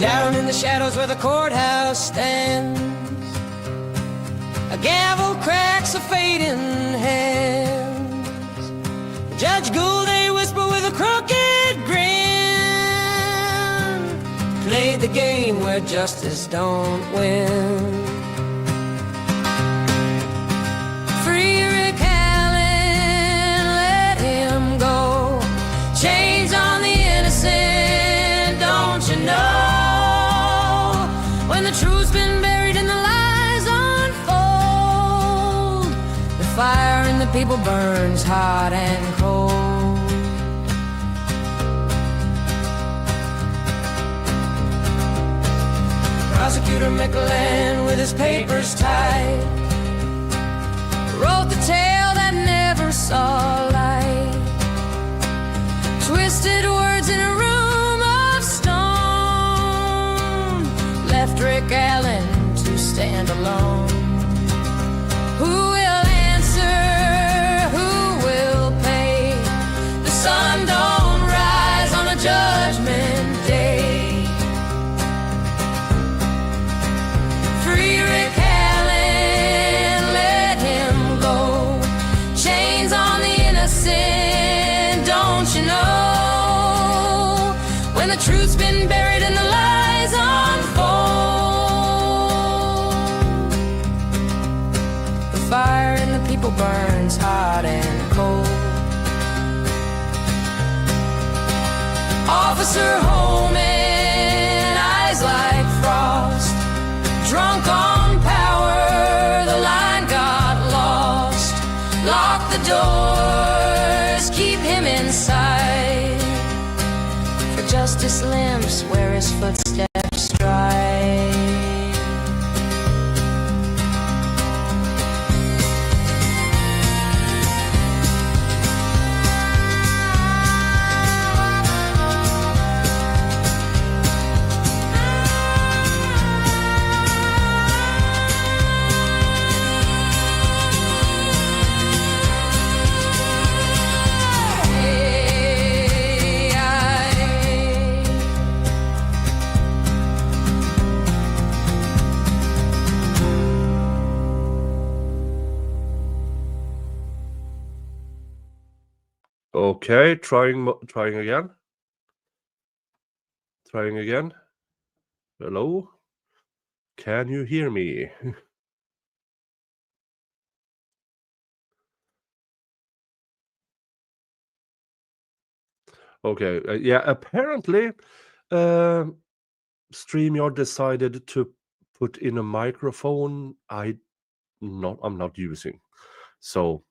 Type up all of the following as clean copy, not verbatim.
Down in the shadows where the courthouse stands, a gavel cracks a fading hands. Judge Gull, they whisper with a crooked grin, played the game where justice don't win. Free Rick Allen, let him go. Chains on the innocent, don't you know? When the truth's been buried and the lies unfold, the fire in the people burns hot and cold. Prosecutor Mickelin with his papers tied wrote the tale that never saw light. Twisted words in a room of stone, left Rick Allen to stand alone. Who will answer? Who will pay? The sun don't rise on a judgment day. Free Rick Allen, let him go. Chains on the innocent, don't you know? When the truth's been buried and the lies unfold, the fire in the people burns hot and cold. Officer Holman, eyes like frost, drunk on power, the line got lost. Lock the doors, keep him inside, for justice limps where his footsteps stride. Okay, trying again. Trying again. Hello? Can you hear me? Okay, yeah, apparently StreamYard decided to put in a microphone I'm not using. So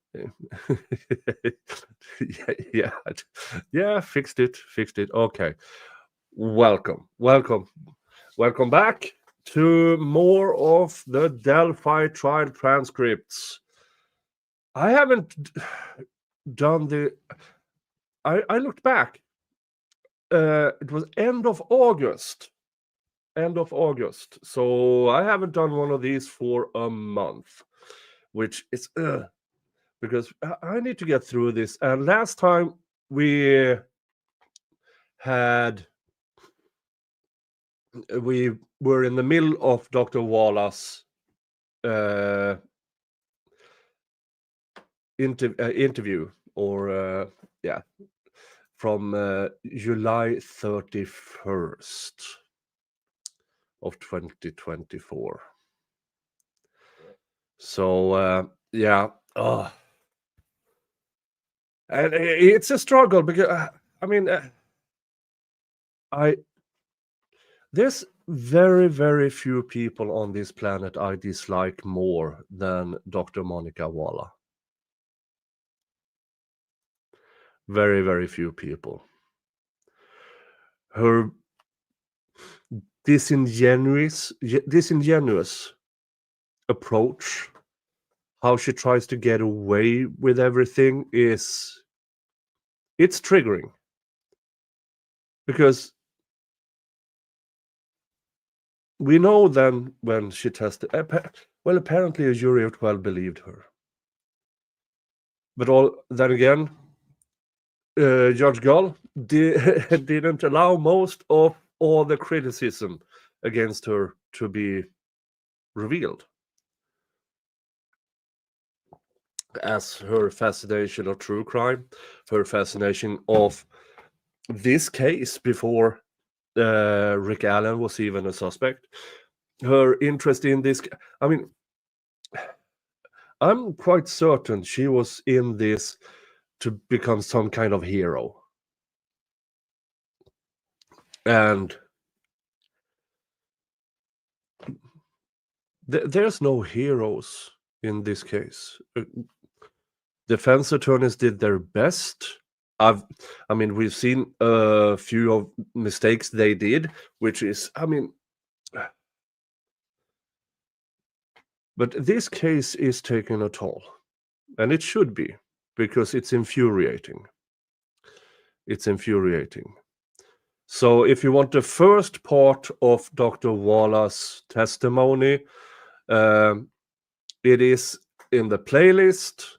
yeah, fixed it. Okay. Welcome back to more of the Delphi trial transcripts. I haven't done the I looked back. It was end of August. So I haven't done one of these for a month, which is because I need to get through this. And last time we were in the middle of Dr. Walla's interview, or from July 31st of 2024. So and it's a struggle because there's very, very few people on this planet I dislike more than Dr. Monica Walla. Very, very few people. Her disingenuous approach, how she tries to get away with everything, it's triggering. Because we know then when she tested, well, apparently a jury of 12 believed her. But then again, Judge Gull didn't allow most of all the criticism against her to be revealed, as her fascination of true crime, her fascination of this case before Rick Allen was even a suspect, her interest in this. I mean, I'm quite certain she was in this to become some kind of hero. And there's no heroes in this case. Defense attorneys did their best. I mean, we've seen a few of mistakes they did, which is, I mean, but this case is taking a toll, and it should be, because it's infuriating. It's infuriating. So if you want the first part of Dr. Walla's testimony, it is in the playlist.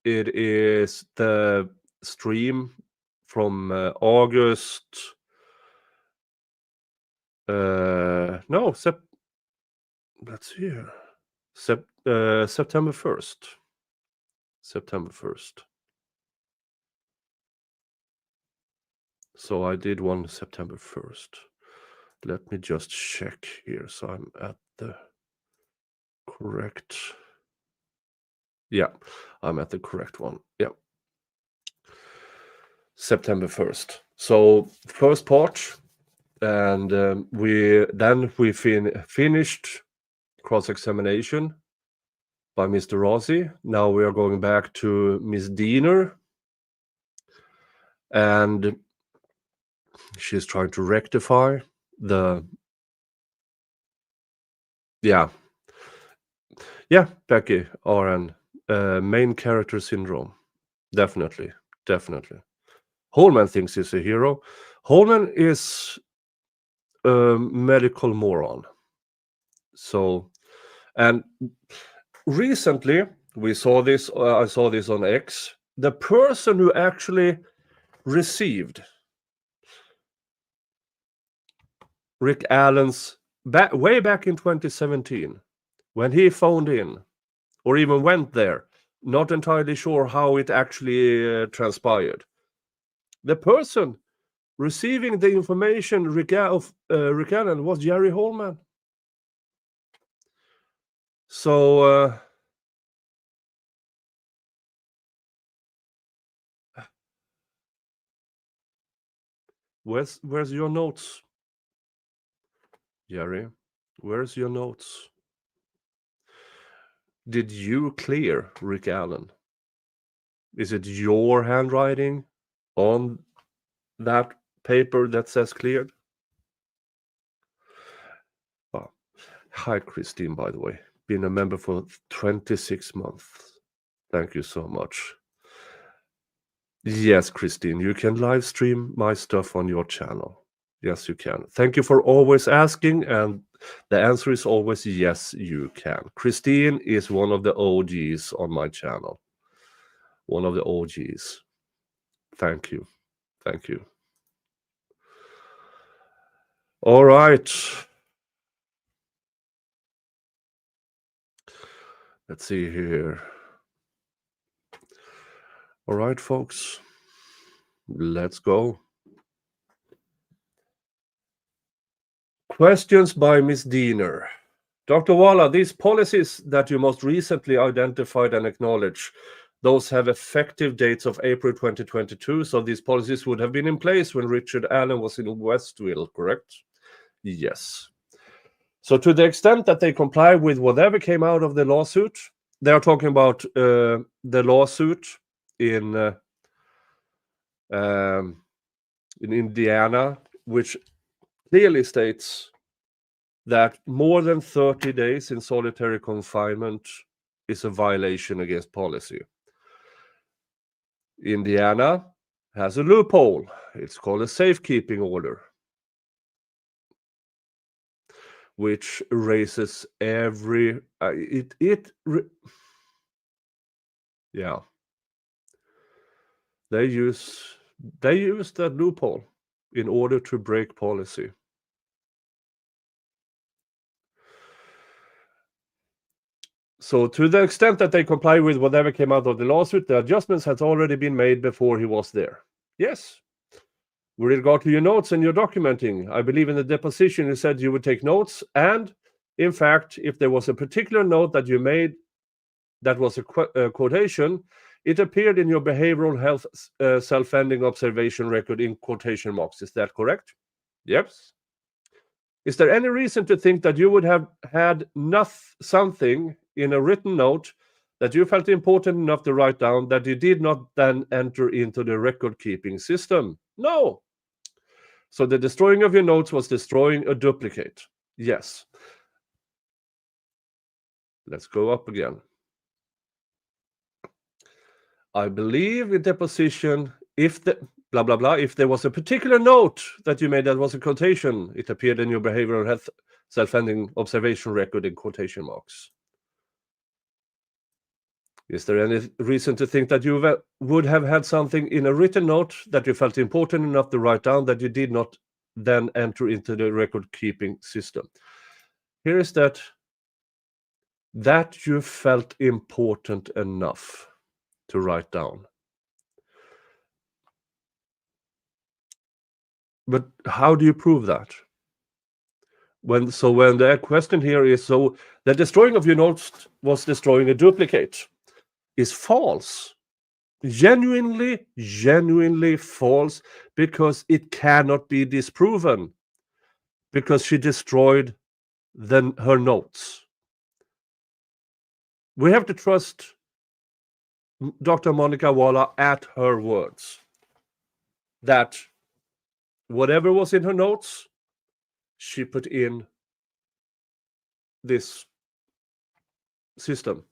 It is the stream from August. No, let's see here. September 1st. September 1st. So I did one September 1st. Let me just check here so I'm at the correct. Yeah, I'm at the correct one. Yeah. September 1st. So first part, and we finished cross-examination by Mr. Rossi. Now we are going back to Miss Diener, and she's trying to rectify the Becky RN main character syndrome. Definitely. Holman thinks he's a hero. Holman is a medical moron. So, and recently we saw this. I saw this on X. The person who actually received Rick Allen's way back in 2017, when he phoned in, or even went there, not entirely sure how it actually transpired. The person receiving the information Rick Allen was Jerry Holman. So where's your notes, Jerry? Where's your notes? Did you clear Rick Allen? Is it your handwriting on that paper that says cleared? Oh. Hi, Christine, by the way. Been a member for 26 months. Thank you so much. Yes, Christine, you can live stream my stuff on your channel. Yes, you can. Thank you for always asking, and the answer is always yes, you can. Christine is one of the OGs on my channel. One of the OGs. Thank you. All right. Let's see here. All right, folks. Let's go. Questions by Miss Diener. Dr. Walla, these policies that you most recently identified and acknowledged, those have effective dates of April 2022, so these policies would have been in place when Richard Allen was in Westville, correct? Yes. So to the extent that they comply with whatever came out of the lawsuit, they are talking about the lawsuit in Indiana, which clearly states that more than 30 days in solitary confinement is a violation against policy. Indiana has a loophole. It's called a safekeeping order, which raises every they use that loophole in order to break policy. So to the extent that they comply with whatever came out of the lawsuit, the adjustments had already been made before he was there. Yes. With regard to your notes and your documenting, I believe in the deposition you said you would take notes, and in fact, if there was a particular note that you made that was a quotation, it appeared in your behavioral health self-ending observation record in quotation marks. Is that correct? Yes. Is there any reason to think that you would have had something in a written note that you felt important enough to write down that you did not then enter into the record-keeping system? No. So the destroying of your notes was destroying a duplicate. Yes. Let's go up again. I believe in deposition, if the blah, blah, blah, if there was a particular note that you made that was a quotation, it appeared in your behavioral health self-ending observation record in quotation marks. Is there any reason to think that you would have had something in a written note that you felt important enough to write down that you did not then enter into the record-keeping system? Here is that you felt important enough to write down. But how do you prove that? When the question here is, so the destroying of your notes was destroying a duplicate, is false. Genuinely false, because it cannot be disproven, because she destroyed her notes. We have to trust Dr. Monica Waller at her words, that whatever was in her notes, she put in this system.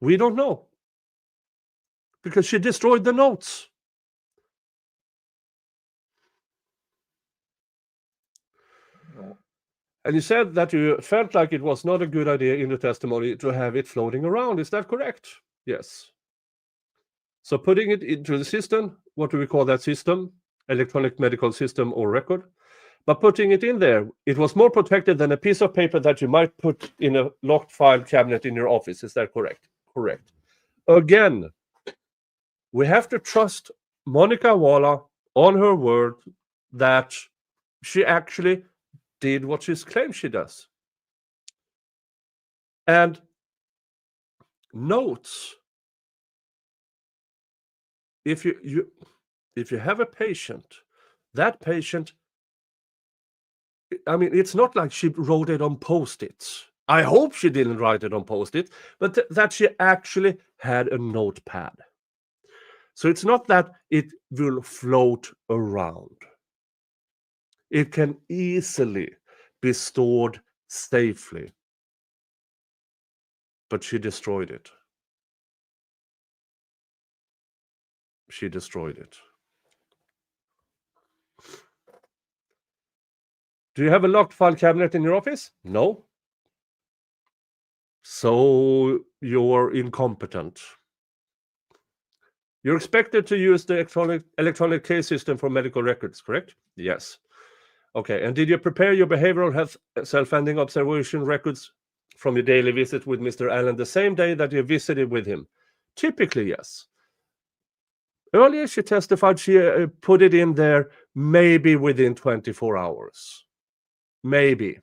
We don't know, because she destroyed the notes. And you said that you felt like it was not a good idea in the testimony to have it floating around. Is that correct? Yes. So putting it into the system, what do we call that system? Electronic medical system or record. But putting it in there, it was more protected than a piece of paper that you might put in a locked file cabinet in your office. Is that correct? Correct. Again, we have to trust Monica Waller on her word that she actually did what she claims she does. And notes, if you have a patient, that patient, I mean, it's not like she wrote it on Post-its. I hope she didn't write it on Post-it, but that she actually had a notepad. So it's not that it will float around. It can easily be stored safely. But she destroyed it. She destroyed it. Do you have a locked file cabinet in your office? No. So you're incompetent. You're expected to use the electronic case system for medical records, correct? Yes. Okay, and did you prepare your behavioral health self-ending observation records from your daily visit with Mr. Allen the same day that you visited with him? Typically, yes. Earlier, she testified she put it in there maybe within 24 hours. Maybe.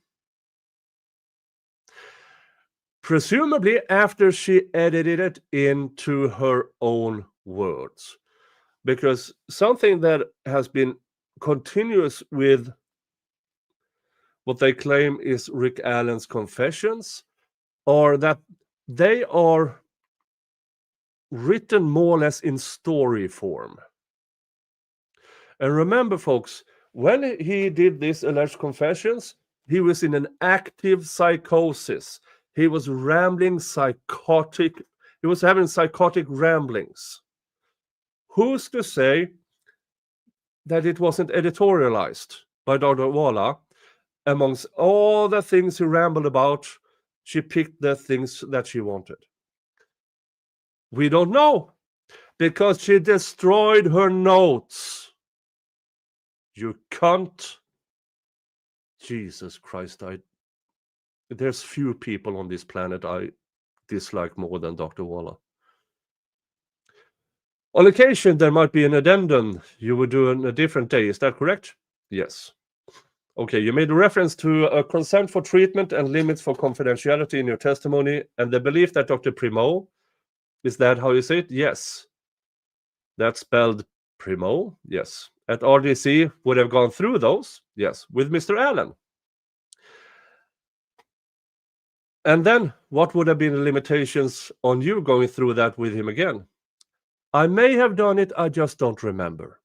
Presumably after she edited it into her own words. Because something that has been continuous with what they claim is Rick Allen's confessions, or that they are written more or less in story form. And remember, folks, when he did these alleged confessions, he was in an active psychosis. He was rambling psychotic. He was having psychotic ramblings. Who's to say that it wasn't editorialized by Dr. Waller? Amongst all the things he rambled about, she picked the things that she wanted. We don't know, because she destroyed her notes. You can't. Jesus Christ, there's few people on this planet I dislike more than Dr. Waller. On occasion, there might be an addendum you would do on a different day. Is that correct? Yes. Okay, you made a reference to a consent for treatment and limits for confidentiality in your testimony, and the belief that Dr. Primo, is that how you say it? Yes. That's spelled Primo, yes. At RDC would have gone through those, yes, with Mr. Allen. And then what would have been the limitations on you going through that with him again? I may have done it, I just don't remember.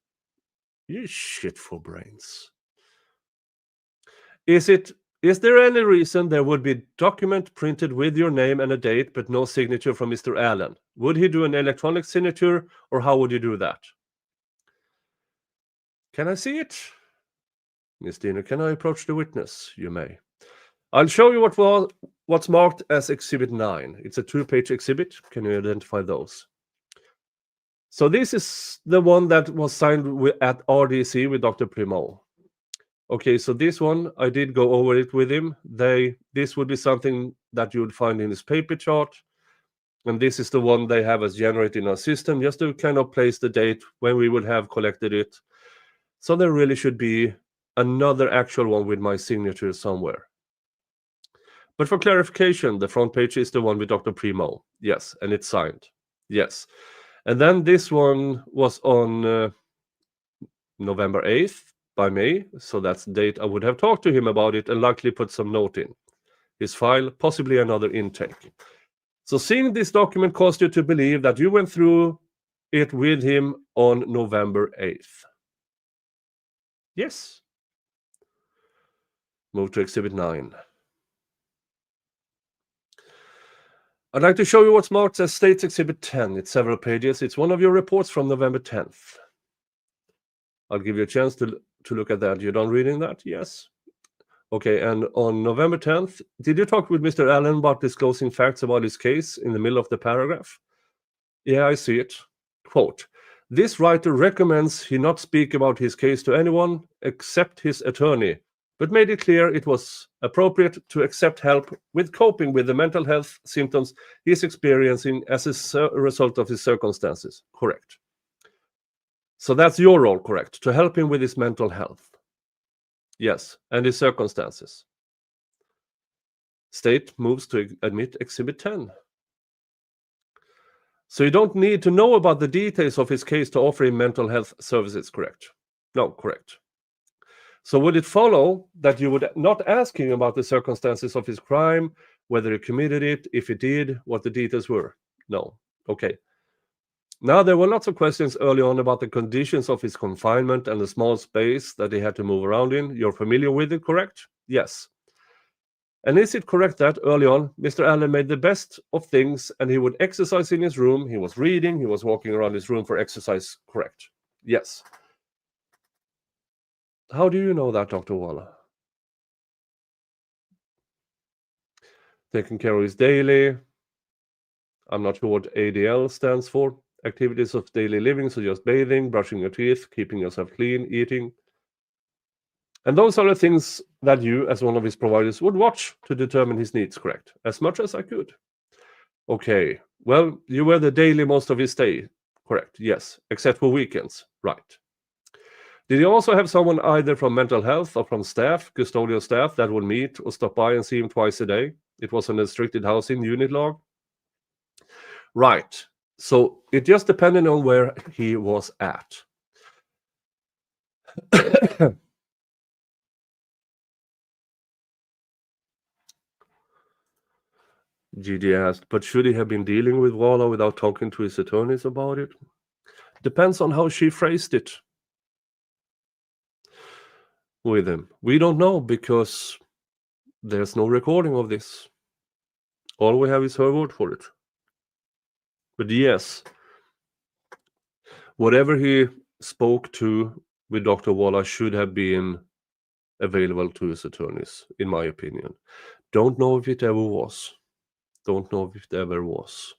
You shit for brains. Is there any reason there would be document printed with your name and a date but no signature from Mr. Allen? Would he do an electronic signature, or how would you do that? Can I see it? Miss Diener, can I approach the witness? You may. I'll show you what's marked as Exhibit 9. It's a 2-page exhibit. Can you identify those? So this is the one that was signed at RDC with Dr. Primo. Okay, so this one, I did go over it with him. This would be something that you would find in his paper chart. And this is the one they have as generated in our system, just to kind of place the date when we would have collected it. So there really should be another actual one with my signature somewhere. But for clarification, the front page is the one with Dr. Primo. Yes, and it's signed. Yes. And then this one was on November 8th by me. So that's the date I would have talked to him about it and likely put some note in his file, possibly another intake. So seeing this document caused you to believe that you went through it with him on November 8th. Yes. Move to Exhibit 9. I'd like to show you what's marked as State's Exhibit 10. It's several pages. It's one of your reports from November 10th. I'll give you a chance to look at that. You're done reading that? Yes. Okay, and on November 10th, did you talk with Mr. Allen about disclosing facts about his case in the middle of the paragraph? Yeah, I see it. Quote, this writer recommends he not speak about his case to anyone except his attorney, but made it clear it was appropriate to accept help with coping with the mental health symptoms he is experiencing as a result of his circumstances. Correct. So that's your role, correct? To help him with his mental health. Yes, and his circumstances. State moves to admit Exhibit 10. So you don't need to know about the details of his case to offer him mental health services, correct? No, correct. So would it follow that you would not ask him about the circumstances of his crime, whether he committed it, if he did, what the details were? No. Okay. Now, there were lots of questions early on about the conditions of his confinement and the small space that he had to move around in. You're familiar with it, correct? Yes. And is it correct that early on, Mr. Allen made the best of things and he would exercise in his room, he was reading, he was walking around his room for exercise, correct? Yes. How do you know that, Dr. Waller? Taking care of his daily. I'm not sure what ADL stands for. Activities of daily living, so just bathing, brushing your teeth, keeping yourself clean, eating. And those are the things that you, as one of his providers, would watch to determine his needs, correct? As much as I could. Okay, well, you were the daily most of his stay, correct? Yes, except for weekends, right. Did you also have someone either from mental health or from staff, custodial staff, that would meet or stop by and see him twice a day? It was an restricted housing unit log? Right. So it just depended on where he was at. GD asked, but should he have been dealing with Waller without talking to his attorneys about it? Depends on how she phrased it with him. We don't know because there's no recording of this. All we have is her word for it. But yes, whatever he spoke to with Dr. Waller should have been available to his attorneys, in my opinion. Don't know if it ever was. Don't know if it ever was.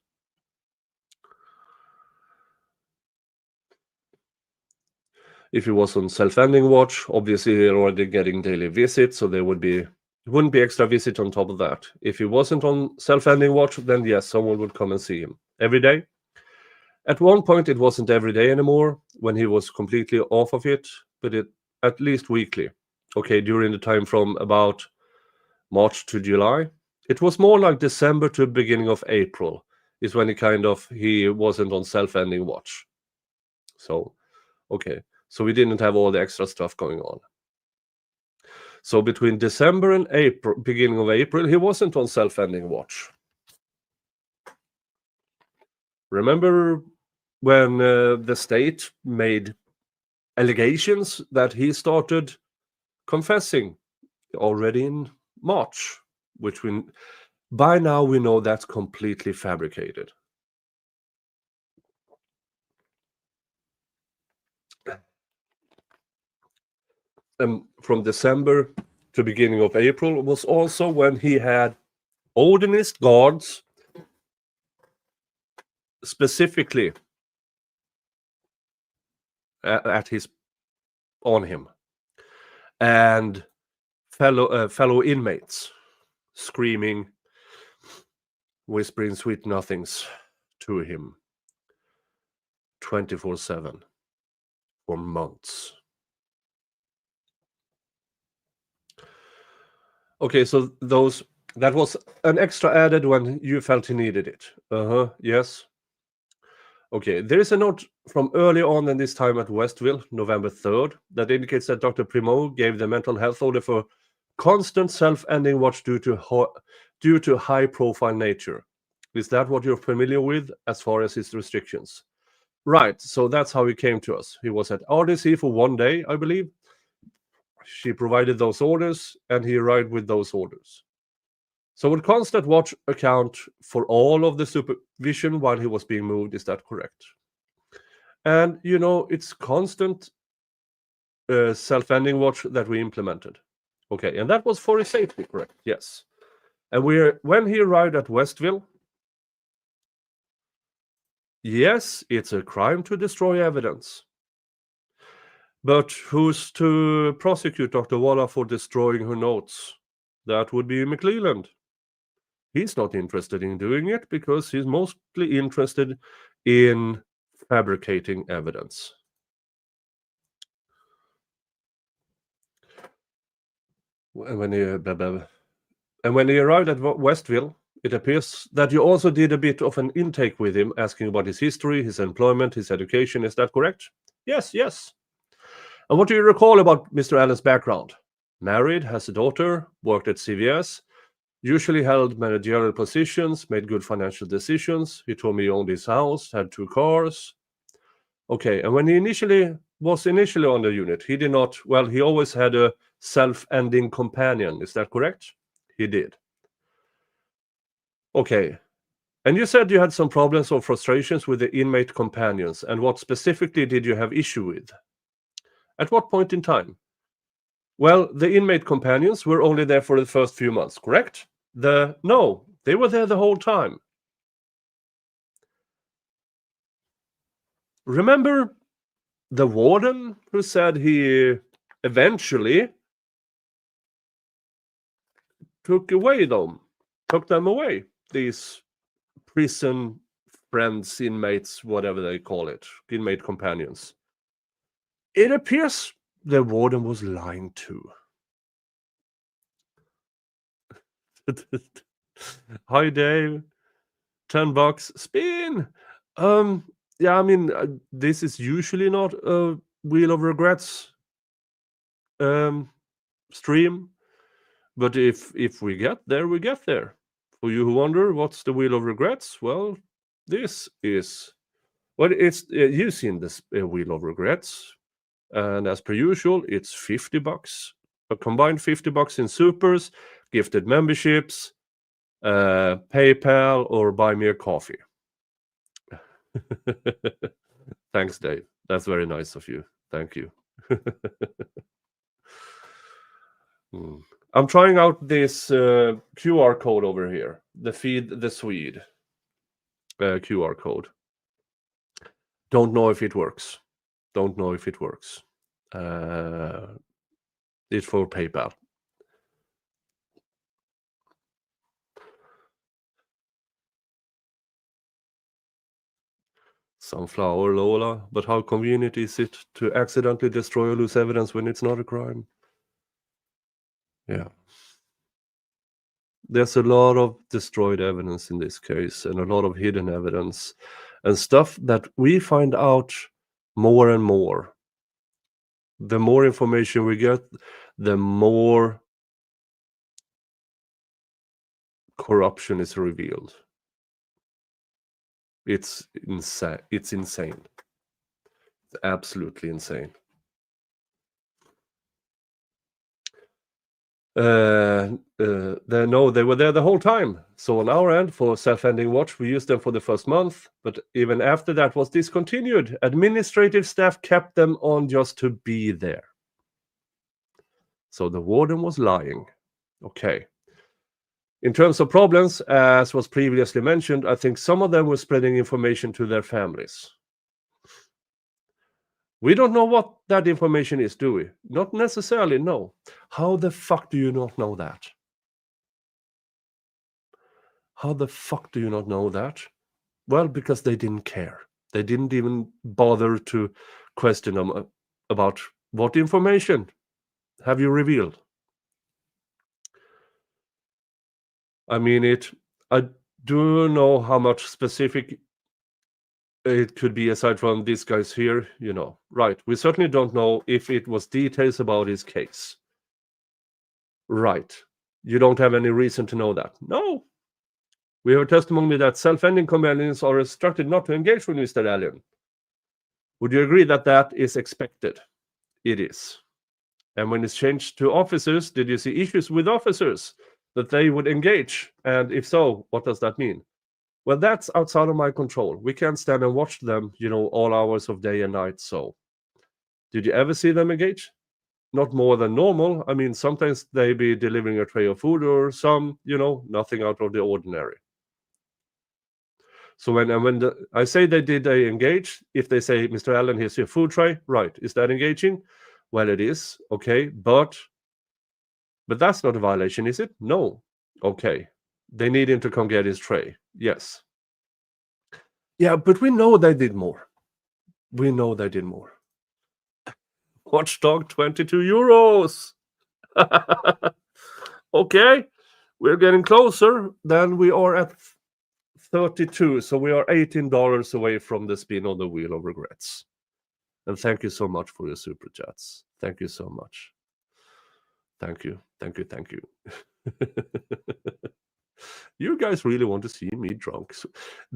If he was on self-ending watch, obviously they're already getting daily visits, so there wouldn't be extra visit on top of that. If he wasn't on self-ending watch, then yes, someone would come and see him every day. At one point, it wasn't every day anymore when he was completely off of it, but at least weekly. Okay, during the time from about March to July. It was more like December to beginning of April is when he wasn't on self-ending watch. So, okay. So we didn't have all the extra stuff going on. So between December and April, beginning of April, he wasn't on self-ending watch. Remember when the state made allegations that he started confessing already in March, which by now we know that's completely fabricated. From December to beginning of April was also when he had Odinist guards specifically on him, and fellow inmates screaming, whispering sweet nothings to him 24/7 for months. Okay, so that was an extra added when you felt he needed it. Yes. Okay, there is a note from early on in this time at Westville, November 3rd, that indicates that Dr. Primo gave the mental health order for constant self-ending watch due to high-profile nature. Is that what you're familiar with as far as his restrictions? Right, so that's how he came to us. He was at RDC for 1 day, I believe. She provided those orders, and he arrived with those orders. So would constant watch account for all of the supervision while he was being moved? Is that correct? And it's constant self-ending watch that we implemented. Okay, and that was for his safety, correct? Yes. And when he arrived at Westville, yes, it's a crime to destroy evidence. But who's to prosecute Dr. Waller for destroying her notes? That would be McClelland. He's not interested in doing it because he's mostly interested in fabricating evidence. And when he arrived at Westville, it appears that you also did a bit of an intake with him, asking about his history, his employment, his education. Is that correct? Yes. And what do you recall about Mr. Allen's background? Married, has a daughter, worked at CVS, usually held managerial positions, made good financial decisions. He told me he owned his house, had 2 cars. Okay, and when he was initially on the unit, he did not, well, he always had a self-ending companion. Is that correct? He did. Okay, and you said you had some problems or frustrations with the inmate companions, and what specifically did you have issue with? At what point in time? Well, the inmate companions were only there for the first few months, correct? No, they were there the whole time. Remember the warden who said he eventually took them away, these prison friends, inmates, whatever they call it, inmate companions. It appears the warden was lying too. Hi, Dave. $10 spin. Yeah, I mean, this is usually not a Wheel of Regrets stream, but if we get there, we get there. For you who wonder what's the Wheel of Regrets, well, this is it's you've seen this Wheel of Regrets, and as per usual, it's $50, a combined $50 in supers, gifted memberships, PayPal, or buy me a coffee. Thanks, Dave. That's very nice of you. Thank you. I'm trying out this QR code over here, the Feed the Swede QR code. Don't know if it works. It's for PayPal. Sunflower Lola, but how convenient is it to accidentally destroy or lose evidence when it's not a crime? Yeah. There's a lot of destroyed evidence in this case, and a lot of hidden evidence, and stuff that we find out more and more. The more information we get, the more corruption is revealed. It's insane. It's insane. It's absolutely insane. They were there the whole time. So on our end, for self-ending watch, we used them for the first month, but even after that was discontinued. Administrative staff kept them on just to be there. So the warden was lying. Okay. In terms of problems, as was previously mentioned, I think some of them were spreading information to their families. We don't know what that information is, do we? Not necessarily, no. How the fuck do you not know that? How the fuck do you not know that? Well, because they didn't care. They didn't even bother to question them about what information have you revealed. I mean, I do know how much specific it could be aside from these guys here, Right. We certainly don't know if it was details about his case. Right. You don't have any reason to know that. No. We have a testimony that self-ending companions are instructed not to engage with Mr. Allen. Would you agree that that is expected? It is. And when it's changed to officers, did you see issues with officers that they would engage? And if so, what does that mean? Well, that's outside of my control. We can't stand and watch them, all hours of day and night. So, did you ever see them engage? Not more than normal. I mean, sometimes they be delivering a tray of food, or some, nothing out of the ordinary. So when I say they engage, if they say, Mr. Allen, here's your food tray, right? Is that engaging? Well, it is. Okay, but that's not a violation, is it? No. Okay. They need him to come get his tray. Yes. Yeah, but we know they did more. We know they did more. Watchdog, 22 euros. Okay, we're getting closer. Then we are at 32, so we are $18 away from the spin on the wheel of regrets. And thank you so much for your super chats. Thank you so much. Thank you. You guys really want to see me drunk. So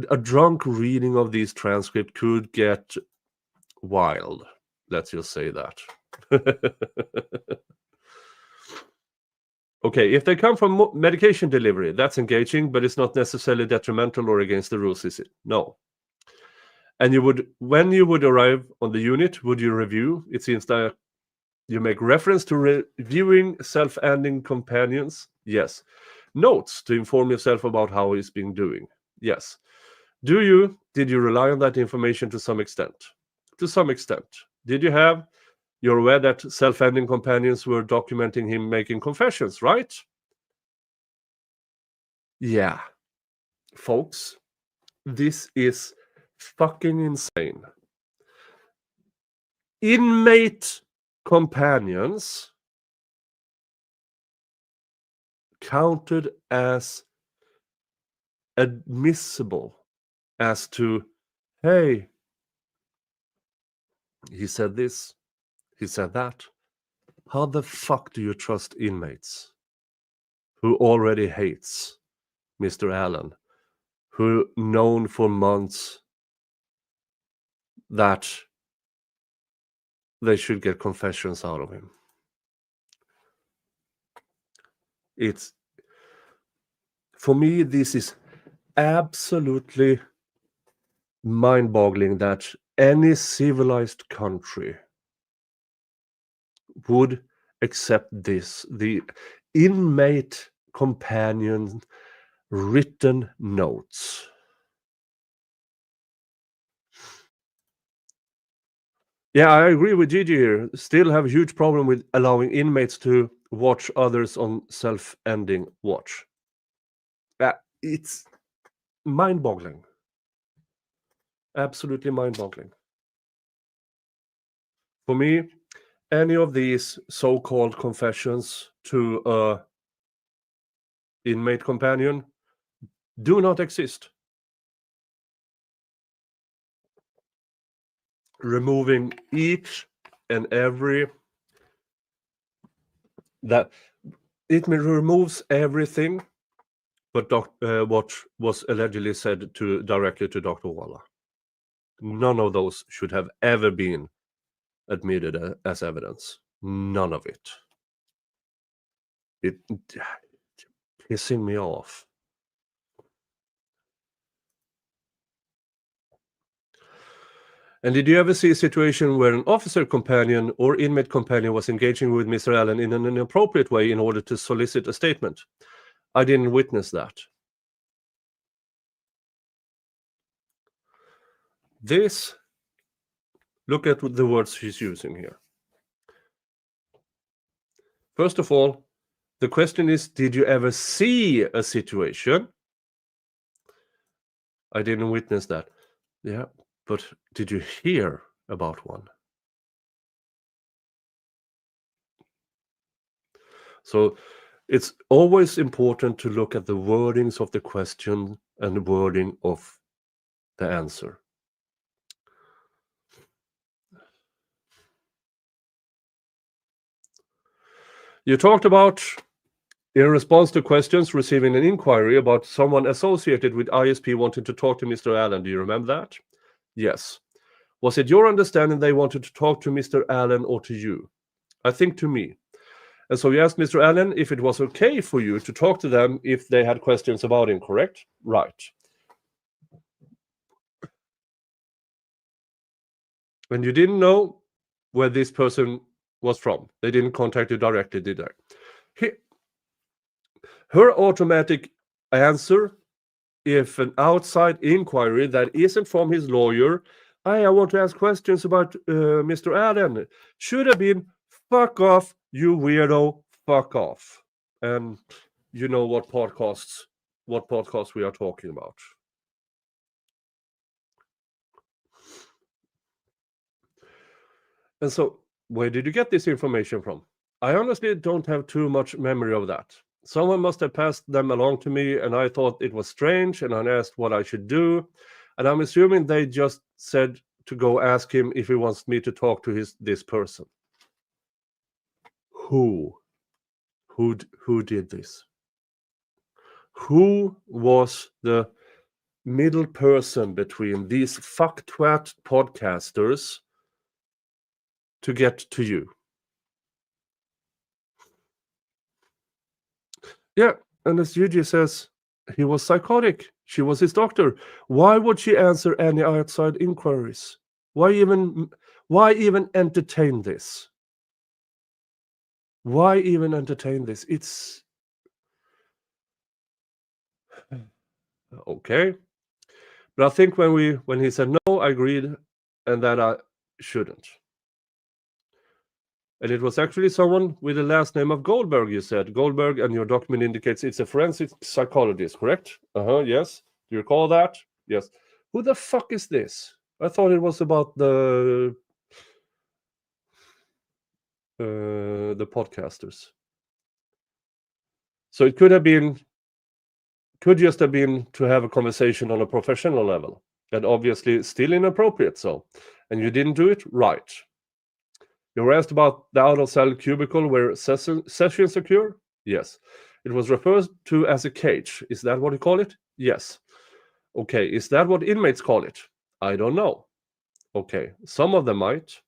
a drunk reading of these transcripts could get wild. Let's just say that. Okay, if they come from medication delivery, that's engaging, but it's not necessarily detrimental or against the rules, is it? No. And when you would arrive on the unit, would you review? It seems that you make reference to reviewing self-ending companions. Yes. Notes to inform yourself about how he's been doing. Yes. Did you rely on that information to some extent? To some extent. You're aware that self-ending companions were documenting him making confessions, right? Yeah. Folks, this is fucking insane. Inmate companions counted as admissible as to, hey, he said this, he said that. How the fuck do you trust inmates who already hates Mr. Allen, who known for months that they should get confessions out of him? For me, this is absolutely mind-boggling that any civilized country would accept this, the inmate companion written notes. Yeah, I agree with Gigi here. Still have a huge problem with allowing inmates to watch others on self-ending watch. It's mind-boggling. Absolutely mind-boggling. For me, any of these so-called confessions to a inmate companion do not exist. Removing each and every that it removes everything but what was allegedly said directly to Dr. Walla. None of those should have ever been admitted as evidence. None of it. It pissing me off. And did you ever see a situation where an officer companion or inmate companion was engaging with Mr. Allen in an inappropriate way in order to solicit a statement? I didn't witness that. This, look at the words she's using here. First of all, the question is, did you ever see a situation? I didn't witness that. Yeah, but did you hear about one? So it's always important to look at the wordings of the question and the wording of the answer. You talked about, in response to questions, receiving an inquiry about someone associated with ISP wanting to talk to Mr. Allen. Do you remember that? Yes. Was it your understanding they wanted to talk to Mr. Allen or to you? I think to me. And so you asked Mr. Allen if it was okay for you to talk to them if they had questions about him, correct? Right. And you didn't know where this person was from. They didn't contact you directly, did they? Her automatic answer, if an outside inquiry that isn't from his lawyer, I want to ask questions about Mr. Allen, should have been, fuck off, you weirdo, fuck off. And you know what podcasts we are talking about. And so, where did you get this information from? I honestly don't have too much memory of that. Someone must have passed them along to me, and I thought it was strange, and I asked what I should do. And I'm assuming they just said to go ask him if he wants me to talk to this person. Who did this? Who was the middle person between these fucktwat podcasters to get to you? Yeah, and as Yuji says, he was psychotic. She was his doctor. Why would she answer any outside inquiries? Why even entertain this? Why even entertain this? It's okay. But I think when he said no, I agreed, and that I shouldn't. And it was actually someone with the last name of Goldberg, you said. Goldberg, and your document indicates it's a forensic psychologist, correct? Yes. Do you recall that? Yes. Who the fuck is this? I thought it was about the podcasters. So it could just have been to have a conversation on a professional level. And obviously still inappropriate, so. And you didn't do it right. You were asked about the out-of-cell cubicle where sessions occur? Yes. It was referred to as a cage. Is that what you call it? Yes. Okay. Is that what inmates call it? I don't know. Okay. Some of them might.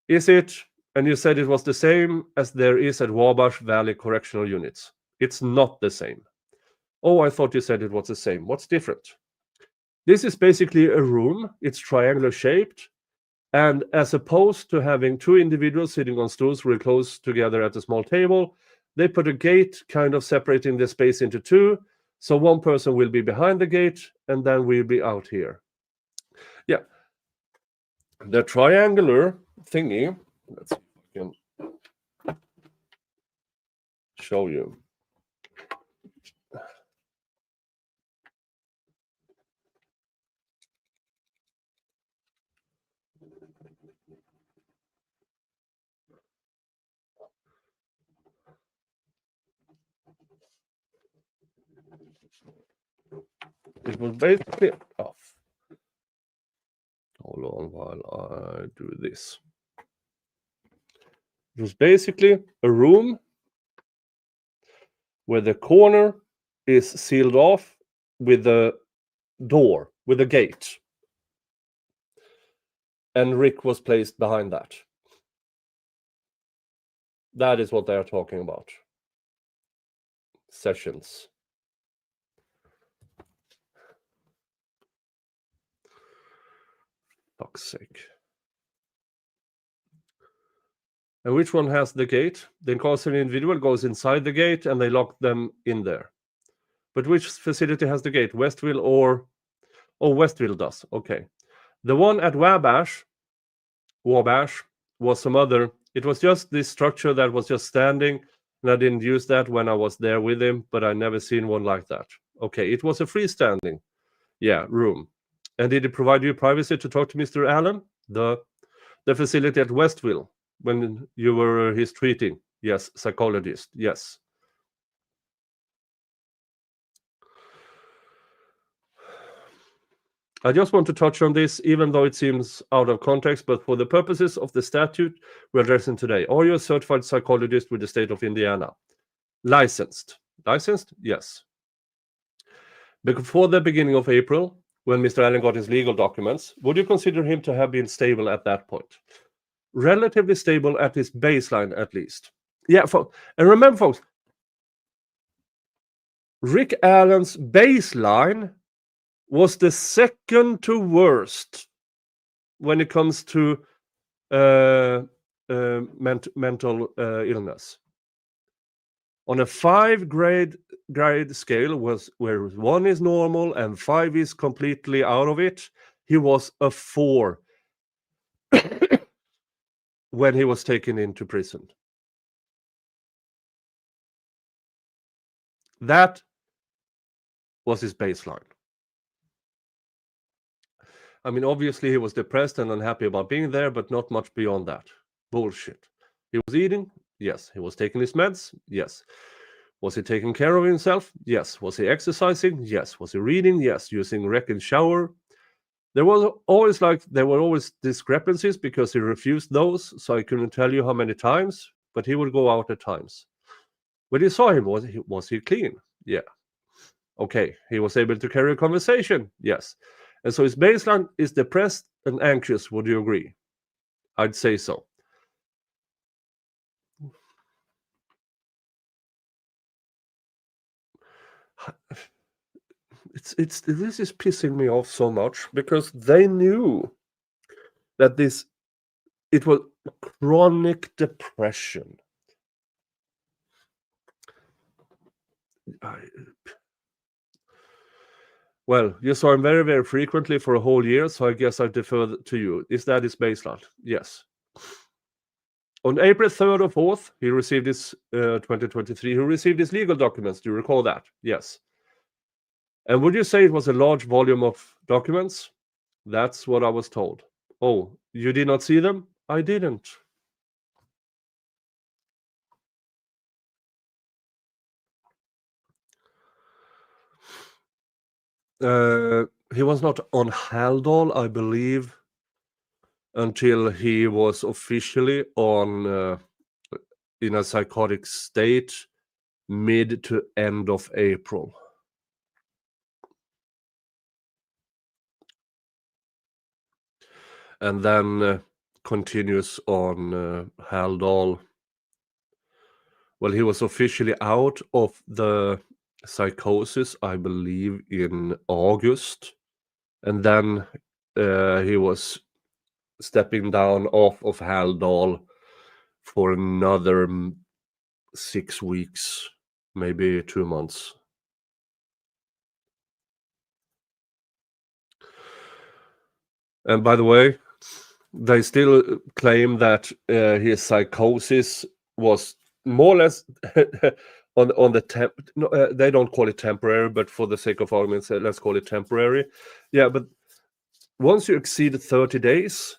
Is it? And you said it was the same as there is at Wabash Valley Correctional Units. It's not the same. Oh, I thought you said it was the same. What's different? This is basically a room. It's triangular shaped. And as opposed to having two individuals sitting on stools real close together at a small table, they put a gate kind of separating the space into two. So one person will be behind the gate and then we'll be out here. Yeah. the triangular thingy, let's see if I can show you. It was basically off. Hold on while I do this. It was basically a room where the corner is sealed off with a door, with a gate. And Rick was placed behind that. That is what they are talking about. Sessions. Fuck's sake. And which one has the gate? The incarcerated individual goes inside the gate and they lock them in there. But which facility has the gate? Westville or... Oh, Westville does. Okay. The one at Wabash was some other... It was just this structure that was just standing, and I didn't use that when I was there with him, but I never seen one like that. Okay, it was a freestanding, room. And did it provide you privacy to talk to Mr. Allen, the facility at Westville, when you were his treating? Yes, psychologist. Yes. I just want to touch on this, even though it seems out of context, but for the purposes of the statute we're addressing today. Are you a certified psychologist with the state of Indiana? Licensed. Licensed? Yes. Before the beginning of April, when Mr. Allen got his legal documents, would you consider him to have been stable at that point? Relatively stable at his baseline, at least. Yeah, and remember, folks, Rick Allen's baseline was the second to worst when it comes to mental illness. On a 5-grade scale, where 1 is normal and 5 is completely out of it, he was a 4 when he was taken into prison. That was his baseline. I mean, obviously he was depressed and unhappy about being there, but not much beyond that. Bullshit. He was eating? Yes. He was taking his meds? Yes. Was he taking care of himself? Yes. Was he exercising? Yes. Was he reading? Yes. Using rec and shower? There were always discrepancies because he refused those, so I couldn't tell you how many times, but he would go out at times. When you saw him, was he clean? Yeah. Okay. He was able to carry a conversation? Yes. And so his baseline is depressed and anxious. Would you agree? I'd say so. This is pissing me off so much because they knew that it was chronic depression. Well, you saw him very, very frequently for a whole year, so I guess I defer to you. Is that his baseline? Yes. On April 3rd or 4th, he received his 2023. He received his legal documents. Do you recall that? Yes. And would you say it was a large volume of documents? That's what I was told. Oh, you did not see them? I didn't. He was not on Haldol, I believe, until he was officially on in a psychotic state mid to end of April. And then continues on Haldol. Well, he was officially out of the psychosis, I believe, in August. And then he was stepping down off of Haldol for another 6 weeks, maybe 2 months. And by the way, They still claim that his psychosis was more or less on the they don't call it temporary, but for the sake of argument, let's call it temporary. Yeah, but once you exceed 30 days,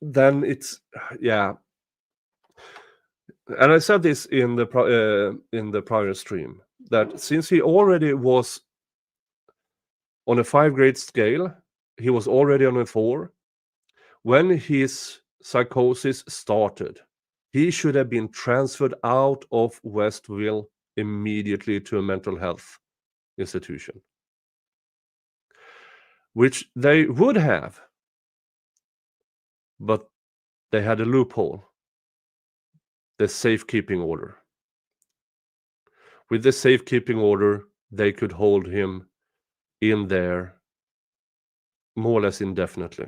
then it's And I said this in the prior stream, that since he already was on a 5-grade scale, he was already on a 4. When his psychosis started, he should have been transferred out of Westville immediately to a mental health institution, which they would have, but they had a loophole, the safekeeping order. With the safekeeping order, they could hold him in there more or less indefinitely.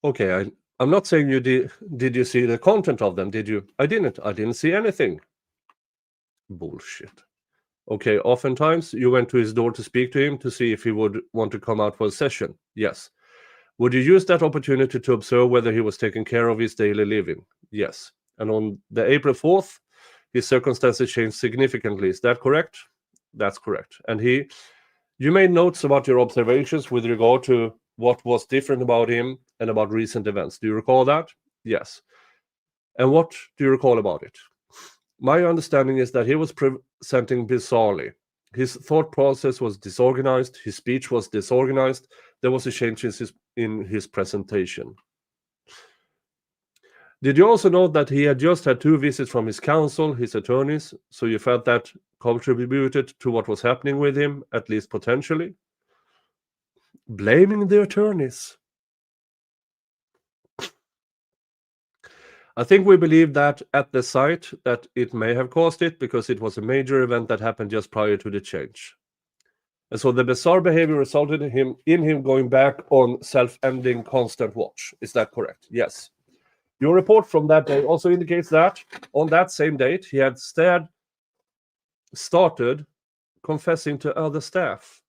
Okay, I'm not saying you did you see the content of them? Did you? I didn't see anything. Bullshit. Okay, oftentimes you went to his door to speak to him to see if he would want to come out for a session. Yes. Would you use that opportunity to observe whether he was taking care of his daily living? Yes. And on the April 4th, his circumstances changed significantly. Is that correct? That's correct. And you made notes about your observations with regard to what was different about him and about recent events. Do you recall that? Yes. And what do you recall about it? My understanding is that he was presenting bizarrely. His thought process was disorganized. His speech was disorganized. There was a change in his presentation. Did you also note that he had just had 2 visits from his counsel, his attorneys, so you felt that contributed to what was happening with him, at least potentially? Blaming the attorneys. I think we believe that at the site that it may have caused it because it was a major event that happened just prior to the change. And so the bizarre behavior resulted in him going back on self-ending constant watch. Is that correct? Yes. Your report from that day also indicates that on that same date, he had started confessing to other staff.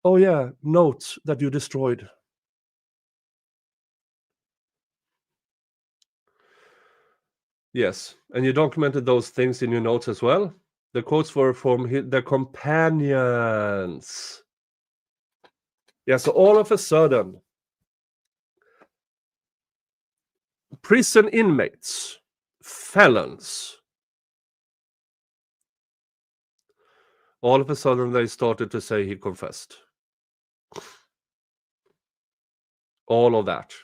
Oh yeah, notes that you destroyed. Yes, and you documented those things in your notes as well. The quotes were from the companions. Yeah, so all of a sudden, prison inmates, felons, all of a sudden they started to say he confessed. All of that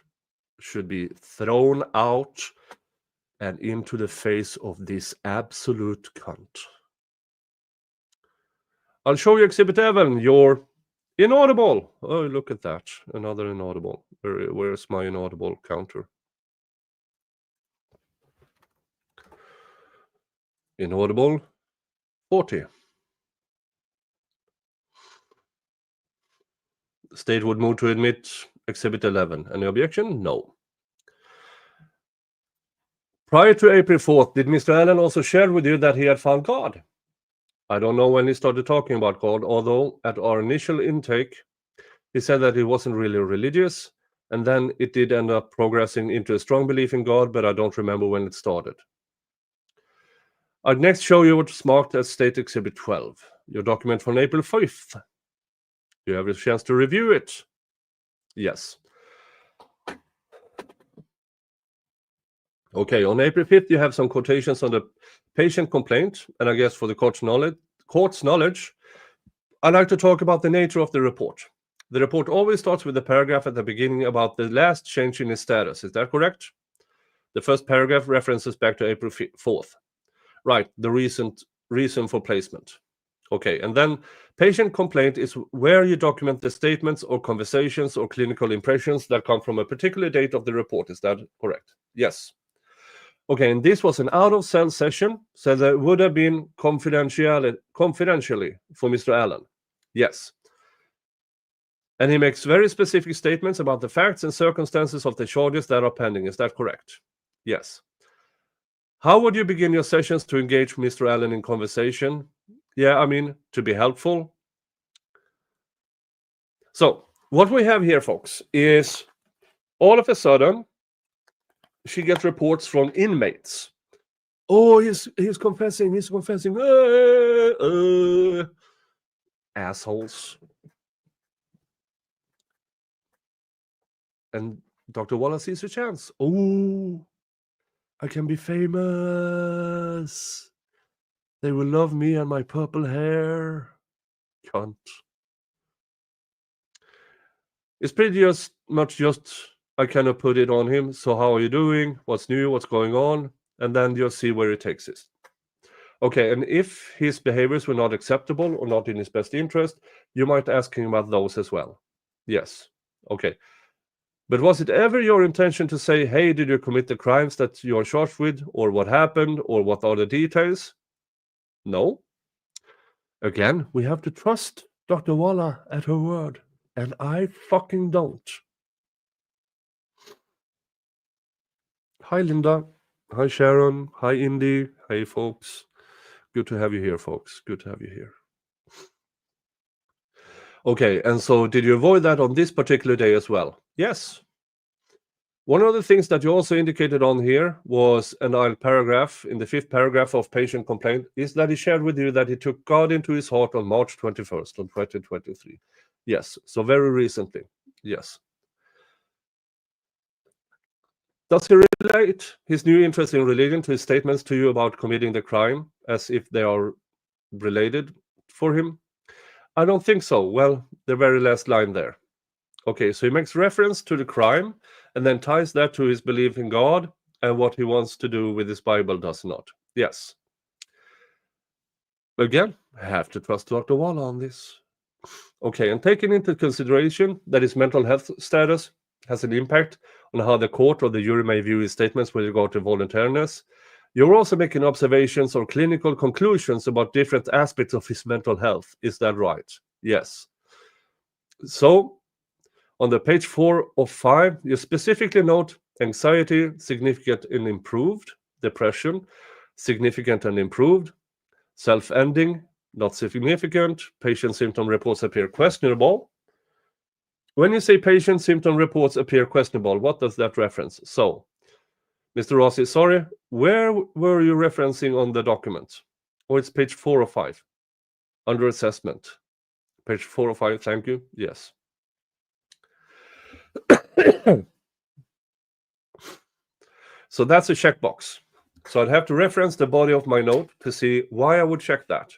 should be thrown out and into the face of this absolute cunt. I'll show you Exhibit 11, your inaudible. Oh, look at that. Another inaudible. Where's my inaudible counter? Inaudible 40. State would move to admit Exhibit 11. Any objection? No. Prior to April 4th, did Mr. Allen also share with you that he had found God? I don't know when he started talking about God, although at our initial intake, he said that he wasn't really religious, and then it did end up progressing into a strong belief in God, but I don't remember when it started. I'd next show you what's marked as State Exhibit 12, your document from April 5th. You have a chance to review it. Yes. Okay, on April 5th, you have some quotations on the patient complaint, and I guess for the court's knowledge, I'd like to talk about the nature of the report. The report always starts with a paragraph at the beginning about the last change in his status. Is that correct? The first paragraph references back to April 4th. Right, the reason for placement. Okay, and then patient complaint is where you document the statements or conversations or clinical impressions that come from a particular date of the report. Is that correct? Yes. Okay, and this was an out-of-cell session, so there would have been confidentially for Mr. Allen. Yes. And he makes very specific statements about the facts and circumstances of the charges that are pending. Is that correct? Yes. How would you begin your sessions to engage Mr. Allen in conversation? Yeah, I mean, to be helpful. So, what we have here, folks, is all of a sudden, she gets reports from inmates. Oh, he's confessing, assholes. And Dr. Wallace sees a chance. Oh, I can be famous. They will love me and my purple hair. Cunt. It's pretty much I cannot put it on him. So how are you doing? What's new? What's going on? And then you'll see where it takes us. Okay, and if his behaviors were not acceptable or not in his best interest, you might ask him about those as well. Yes. Okay. But was it ever your intention to say, hey, did you commit the crimes that you are charged with, or what happened, or what are the details? No. Again, we have to trust Dr. Walla at her word, and I fucking don't. Hi, Linda. Hi, Sharon. Hi, Indy. Hey, folks. Good to have you here, folks. Good to have you here. Okay, and so did you avoid that on this particular day as well? Yes. One of the things that you also indicated on here was an paragraph in the 5th paragraph of patient complaint is that he shared with you that he took God into his heart on March 21st of 2023. Yes, so very recently. Yes. Does he relate his new interest in religion to his statements to you about committing the crime as if they are related for him? I don't think so. Well, the very last line there. Okay, so he makes reference to the crime and then ties that to his belief in God and what he wants to do with his Bible does not. Yes. Again, I have to trust Dr. Walla on this. Okay, and taking into consideration that his mental health status has an impact on how the court or the jury may view his statements with regard to voluntariness, you're also making observations or clinical conclusions about different aspects of his mental health. Is that right? Yes. So, on the page 4 of 5, you specifically note anxiety, significant and improved, depression, significant and improved, self-ending, not significant, patient symptom reports appear questionable. When you say patient symptom reports appear questionable, what does that reference? So, Mr. Rossi, sorry, where were you referencing on the document? Oh, it's page 4 of 5, under assessment. Page 4 of 5, thank you. Yes. So that's a checkbox. So I'd have to reference the body of my note to see why I would check that.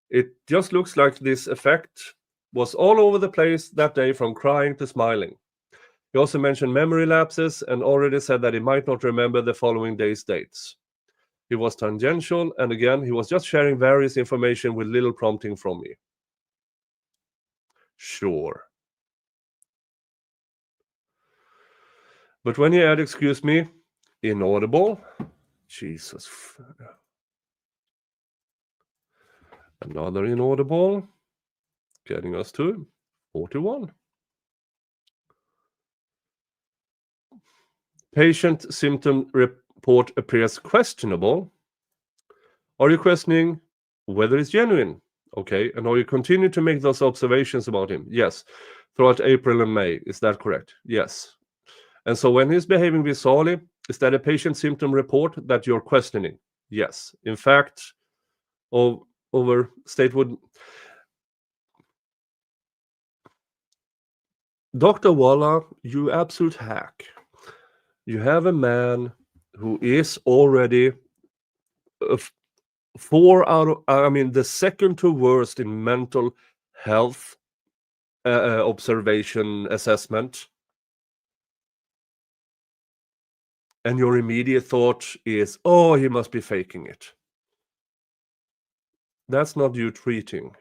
It just looks like this effect was all over the place that day from crying to smiling. He also mentioned memory lapses and already said that he might not remember the following day's dates. He was tangential, and again, he was just sharing various information with little prompting from me. Sure. But when you add, excuse me, inaudible, Jesus. Another inaudible, getting us to 41. Patient symptom report appears questionable. Are you questioning whether it's genuine? Okay, and are you continue to make those observations about him? Yes. Throughout April and May, is that correct? Yes. And so when he's behaving bizarrely, is that a patient symptom report that you're questioning? Yes. In fact, overstate would... Dr. Walla, you absolute hack. You have a man who is already 4 out of, I mean, the second to worst in mental health observation assessment. And your immediate thought is, oh, he must be faking it. That's not you treating.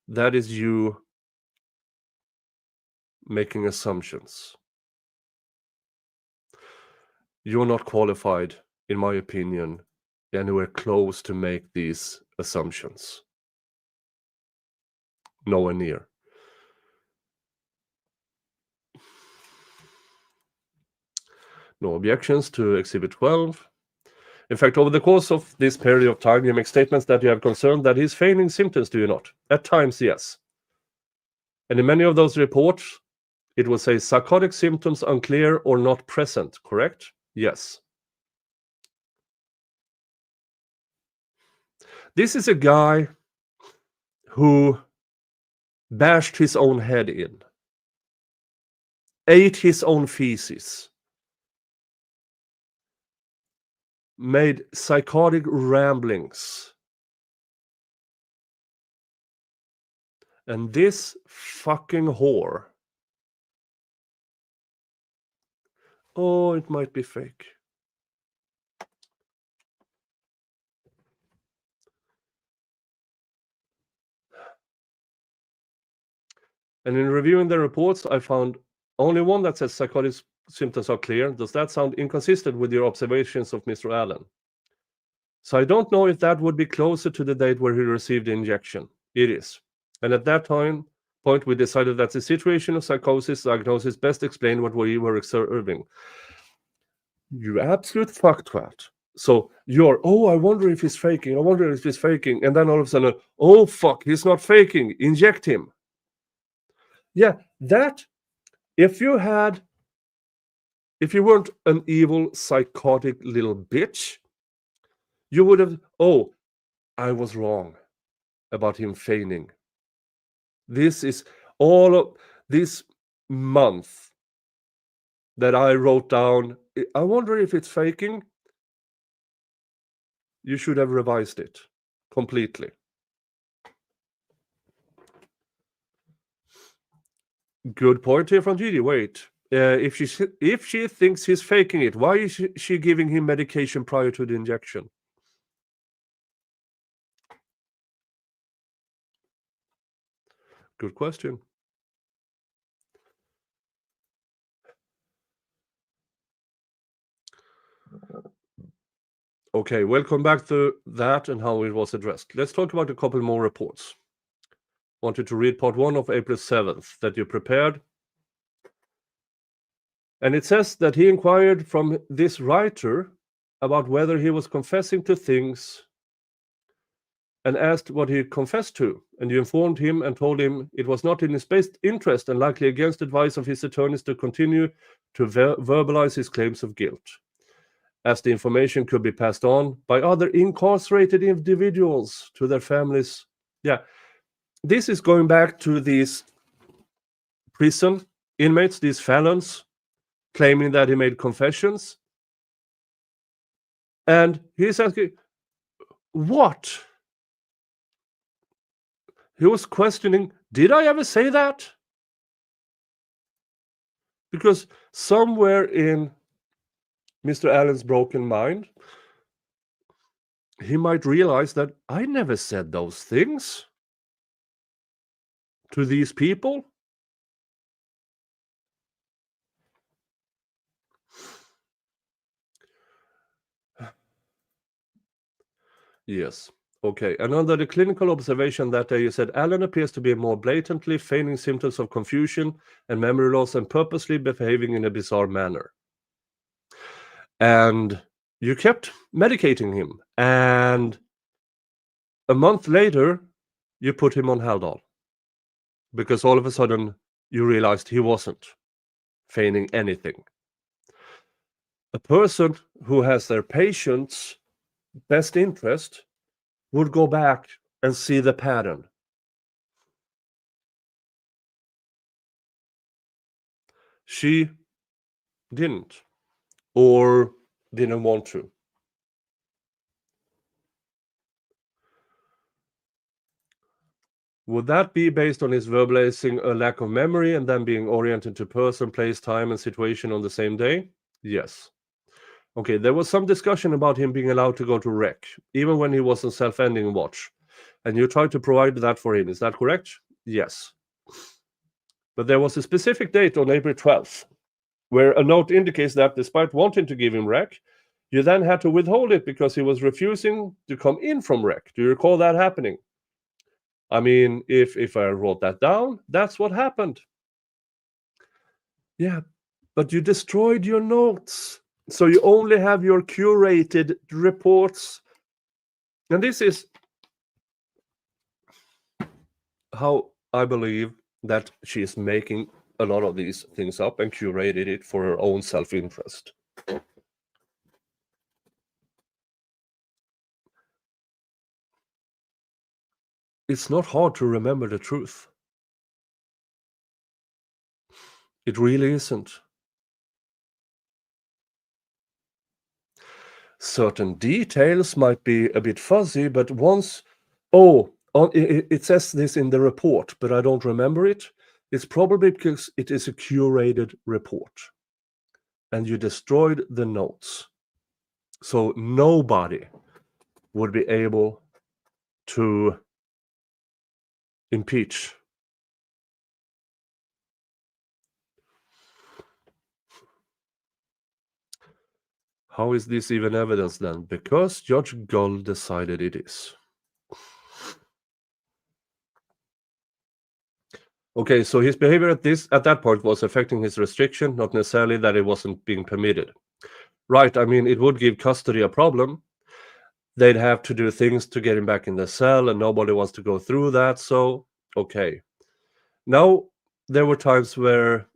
That is you making assumptions. You're not qualified, in my opinion, anywhere close to make these assumptions. Nowhere near. No objections to Exhibit 12. In fact, over the course of this period of time, you make statements that you have concern that he's feigning symptoms, do you not? At times, yes. And in many of those reports, it will say psychotic symptoms unclear or not present, correct? Yes. This is a guy who bashed his own head in, ate his own feces, made psychotic ramblings. And this fucking whore, oh, it might be fake. And in reviewing the reports, I found only one that says psychotic symptoms are clear. Does that sound inconsistent with your observations of Mr. Allen? So I don't know if that would be closer to the date where he received the injection. It is. And at that point, we decided that the situation of psychosis diagnosis best explained what we were observing. You absolute fucktwat. So you're, oh, I wonder if he's faking. I wonder if he's faking. And then all of a sudden, oh, fuck, he's not faking. Inject him. Yeah, that, if you weren't an evil, psychotic little bitch, you would have, oh, I was wrong about him feigning. This is all of this month that I wrote down. I wonder if it's faking. You should have revised it completely. Good point here from Gigi. Wait, if she thinks he's faking it, why is she giving him medication prior to the injection? Good question. Okay, we'll come back to that and how it was addressed. Let's talk about a couple more reports. Wanted to read part 1 of April 7th that you prepared. And it says that he inquired from this writer about whether he was confessing to things and asked what he confessed to. And you informed him and told him it was not in his best interest and likely against advice of his attorneys to continue to verbalize his claims of guilt, as the information could be passed on by other incarcerated individuals to their families. Yeah, this is going back to these prison inmates, these felons, claiming that he made confessions. And he's asking, what? He was questioning, did I ever say that? Because somewhere in Mr. Allen's broken mind, he might realize that I never said those things to these people. Yes. Okay. And under the clinical observation that day, you said Allen appears to be more blatantly feigning symptoms of confusion and memory loss and purposely behaving in a bizarre manner. And you kept medicating him. And a month later, you put him on Haldol. Because all of a sudden, you realized he wasn't feigning anything. A person who has their patient's best interest would go back and see the pattern. She didn't, or didn't want to. Would that be based on his verbalizing a lack of memory and then being oriented to person, place, time, and situation on the same day? Yes. Okay, there was some discussion about him being allowed to go to rec, even when he was on self-ending watch. And you tried to provide that for him, is that correct? Yes. But there was a specific date on April 12th, where a note indicates that despite wanting to give him rec, you then had to withhold it because he was refusing to come in from rec. Do you recall that happening? I mean, if I wrote that down, that's what happened. Yeah, but you destroyed your notes. So you only have your curated reports. And this is how I believe that she is making a lot of these things up and curated it for her own self-interest. It's not hard to remember the truth. It really isn't. Certain details might be a bit fuzzy, but once... it says this in the report, but I don't remember it. It's probably because it is a curated report. And you destroyed the notes. So nobody would be able to impeach. How is this even evidence then? Because Judge Gull decided it is. Okay, so his behavior at that point was affecting his restriction, not necessarily that it wasn't being permitted. Right, I mean, it would give custody a problem. They'd have to do things to get him back in the cell, and nobody wants to go through that, so, okay. Now, there were times where,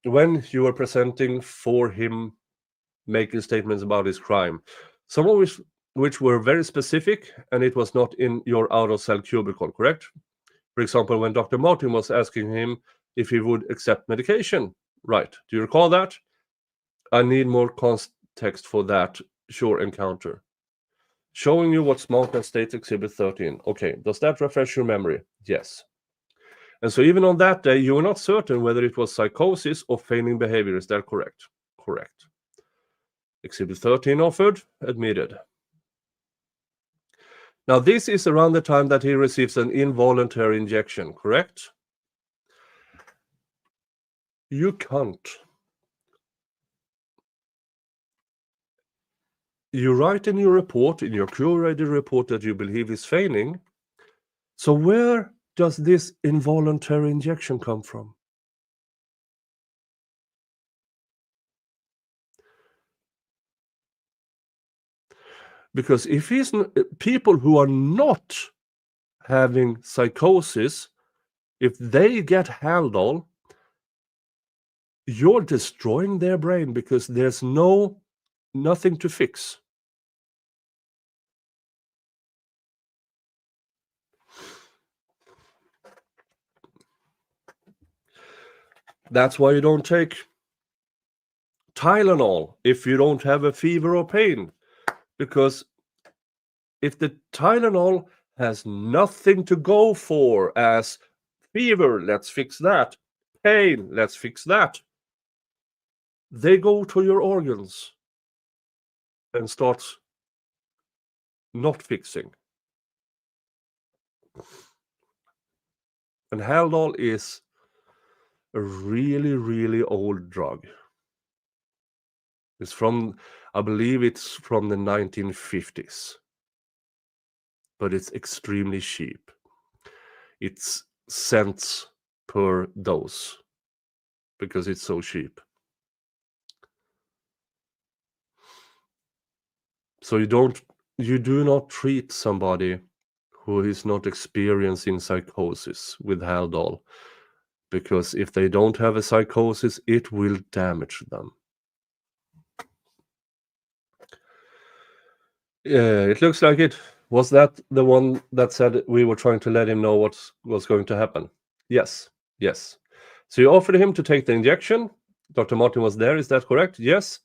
when you were presenting for him making statements about his crime, some of which were very specific, and it was not in your out-of-cell cubicle, correct? For example, when Dr. Martin was asking him if he would accept medication. Right. Do you recall that? I need more context for that sure encounter. Showing you what Smartness states Exhibit 13. Okay, does that refresh your memory? Yes. And so even on that day, you were not certain whether it was psychosis or feigning behavior. Is that correct? Correct. Exhibit 13 offered, admitted. Now, this is around the time that he receives an involuntary injection, correct? You can't. You write in your report, in your curated report, that you believe is feigning. So where does this involuntary injection come from? Because if he's people who are not having psychosis, if they get Haldol, you're destroying their brain because there's nothing to fix. That's why you don't take Tylenol if you don't have a fever or pain, because if the Tylenol has nothing to go for as fever, let's fix that, pain, let's fix that, they go to your organs and start not fixing. And Haldol is a really, really old drug. It's from, I believe it's from the 1950s. But it's extremely cheap. It's cents per dose because it's so cheap. So you do not treat somebody who is not experiencing psychosis with Haldol, because if they don't have a psychosis, it will damage them. It looks like it. Was that the one that said we were trying to let him know what was going to happen? Yes. So you offered him to take the injection. Dr. Martin was there, is that correct? Yes.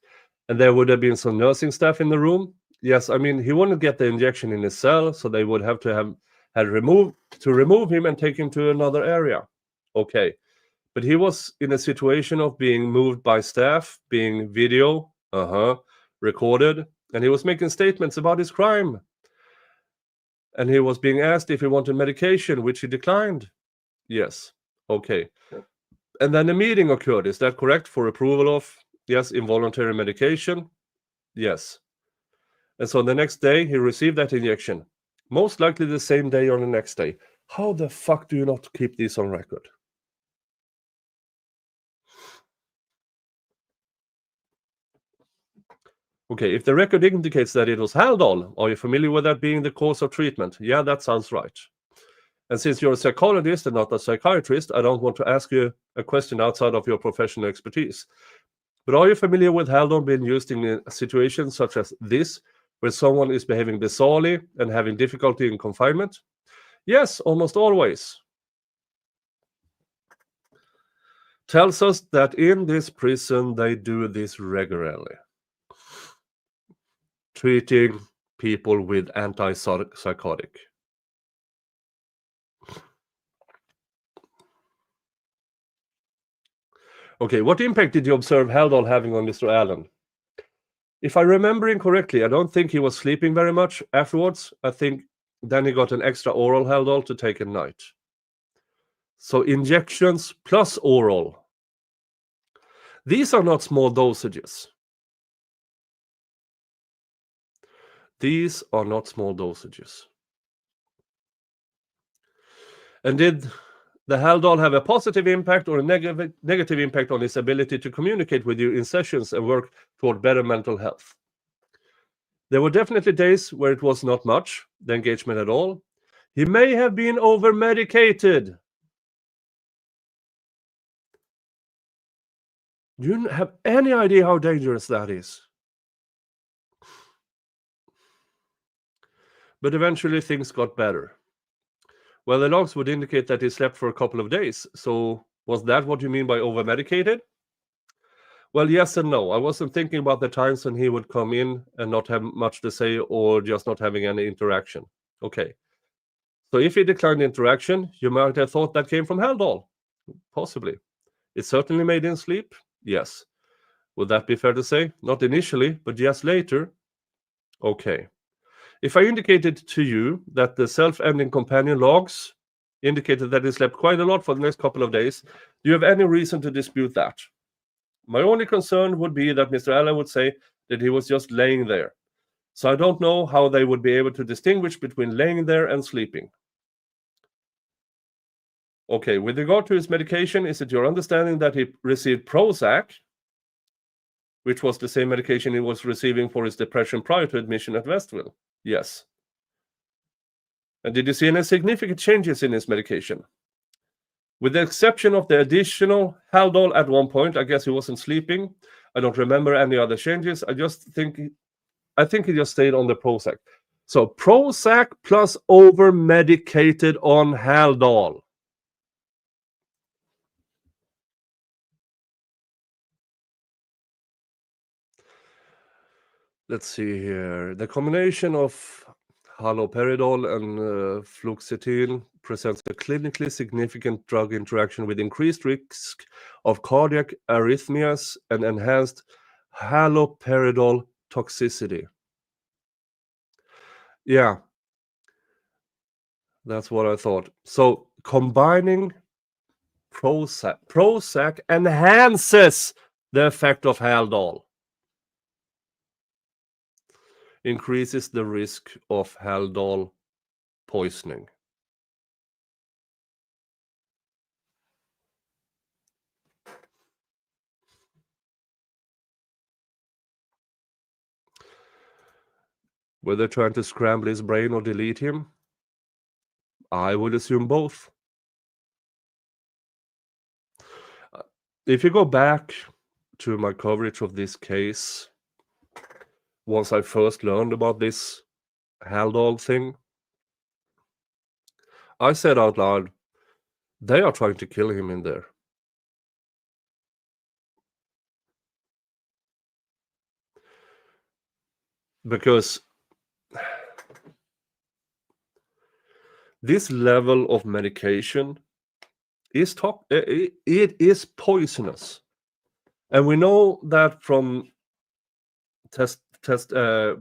And there would have been some nursing staff in the room. Yes, I mean, he wouldn't get the injection in his cell, so they would have to remove him and take him to another area. Okay. But he was in a situation of being moved by staff, being video recorded, and he was making statements about his crime. And he was being asked if he wanted medication, which he declined. Yes. Okay. And then a meeting occurred, is that correct? For approval of, yes, involuntary medication? Yes. And so the next day, he received that injection. Most likely the same day or the next day. How the fuck do you not keep this on record? Okay, if the record indicates that it was Haldol, are you familiar with that being the cause of treatment? Yeah, that sounds right. And since you're a psychologist and not a psychiatrist, I don't want to ask you a question outside of your professional expertise. But are you familiar with Haldol being used in situations such as this, where someone is behaving bizarrely and having difficulty in confinement? Yes, almost always. Tells us that in this prison they do this regularly, treating people with antipsychotic. Okay, what impact did you observe Haldol having on Mr. Allen? If I remember correctly, I don't think he was sleeping very much afterwards. I think then he got an extra oral Haldol to take at night. So injections plus oral. These are not small dosages. These are not small dosages. And did the Haldol have a positive impact or a negative impact on his ability to communicate with you in sessions and work toward better mental health? There were definitely days where it was not much, the engagement at all. He may have been over-medicated. Do you have any idea how dangerous that is? But eventually things got better. Well, the logs would indicate that he slept for a couple of days. So was that what you mean by over-medicated? Well, yes and no. I wasn't thinking about the times when he would come in and not have much to say or just not having any interaction. Okay. So if he declined interaction, you might have thought that came from Haldol. Possibly. It certainly made him sleep. Yes. Would that be fair to say? Not initially, but yes later. Okay. If I indicated to you that the self-ending companion logs indicated that he slept quite a lot for the next couple of days, do you have any reason to dispute that? My only concern would be that Mr. Allen would say that he was just laying there. So I don't know how they would be able to distinguish between laying there and sleeping. Okay, with regard to his medication, is it your understanding that he received Prozac, which was the same medication he was receiving for his depression prior to admission at Westville? Yes. And did you see any significant changes in his medication? With the exception of the additional Haldol at one point, I guess he wasn't sleeping. I don't remember any other changes. I think he just stayed on the Prozac. So Prozac plus over-medicated on Haldol. Let's see here. The combination of haloperidol and fluoxetine presents a clinically significant drug interaction with increased risk of cardiac arrhythmias and enhanced haloperidol toxicity. Yeah, that's what I thought. So combining Prozac enhances the effect of Haldol. Increases the risk of Haldol poisoning. Were they trying to scramble his brain or delete him? I would assume both. If you go back to my coverage of this case, once I first learned about this Haldol thing, I said out loud, they are trying to kill him in there. Because this level of medication is it is poisonous, and we know that from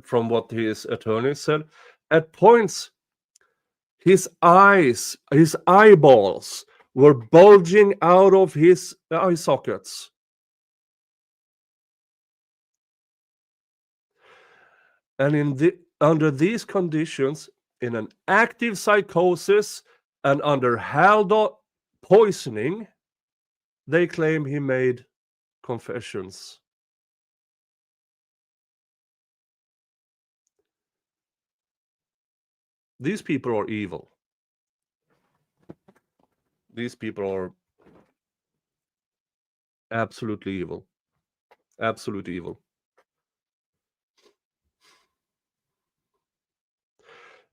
from what his attorney said. At points, his eyeballs were bulging out of his eye sockets. And under these conditions, in an active psychosis and under Haldol poisoning, they claim he made confessions. These people are evil. These people are absolutely evil. Absolute evil.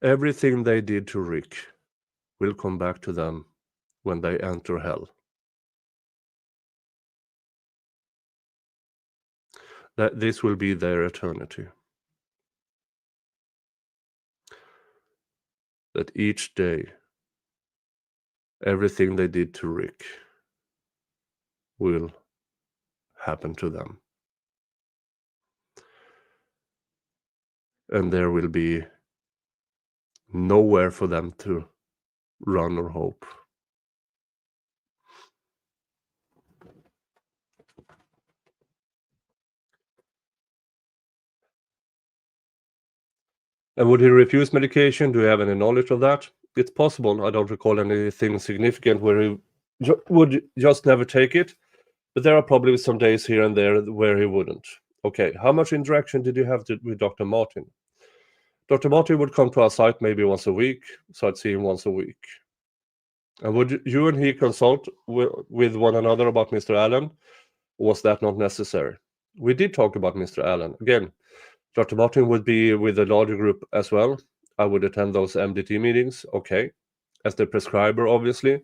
Everything they did to Rick will come back to them when they enter hell. That this will be their eternity. That each day, everything they did to Rick will happen to them. And there will be nowhere for them to run or hope. And would he refuse medication? Do you have any knowledge of that? It's possible. I don't recall anything significant where he would just never take it. But there are probably some days here and there where he wouldn't. Okay, how much interaction did you have with Dr. Martin? Dr. Martin would come to our site maybe once a week, so I'd see him once a week. And would you and he consult with one another about Mr. Allen? Or was that not necessary? We did talk about Mr. Allen. Again, Dr. Martin would be with a larger group as well. I would attend those MDT meetings, okay, as the prescriber, obviously.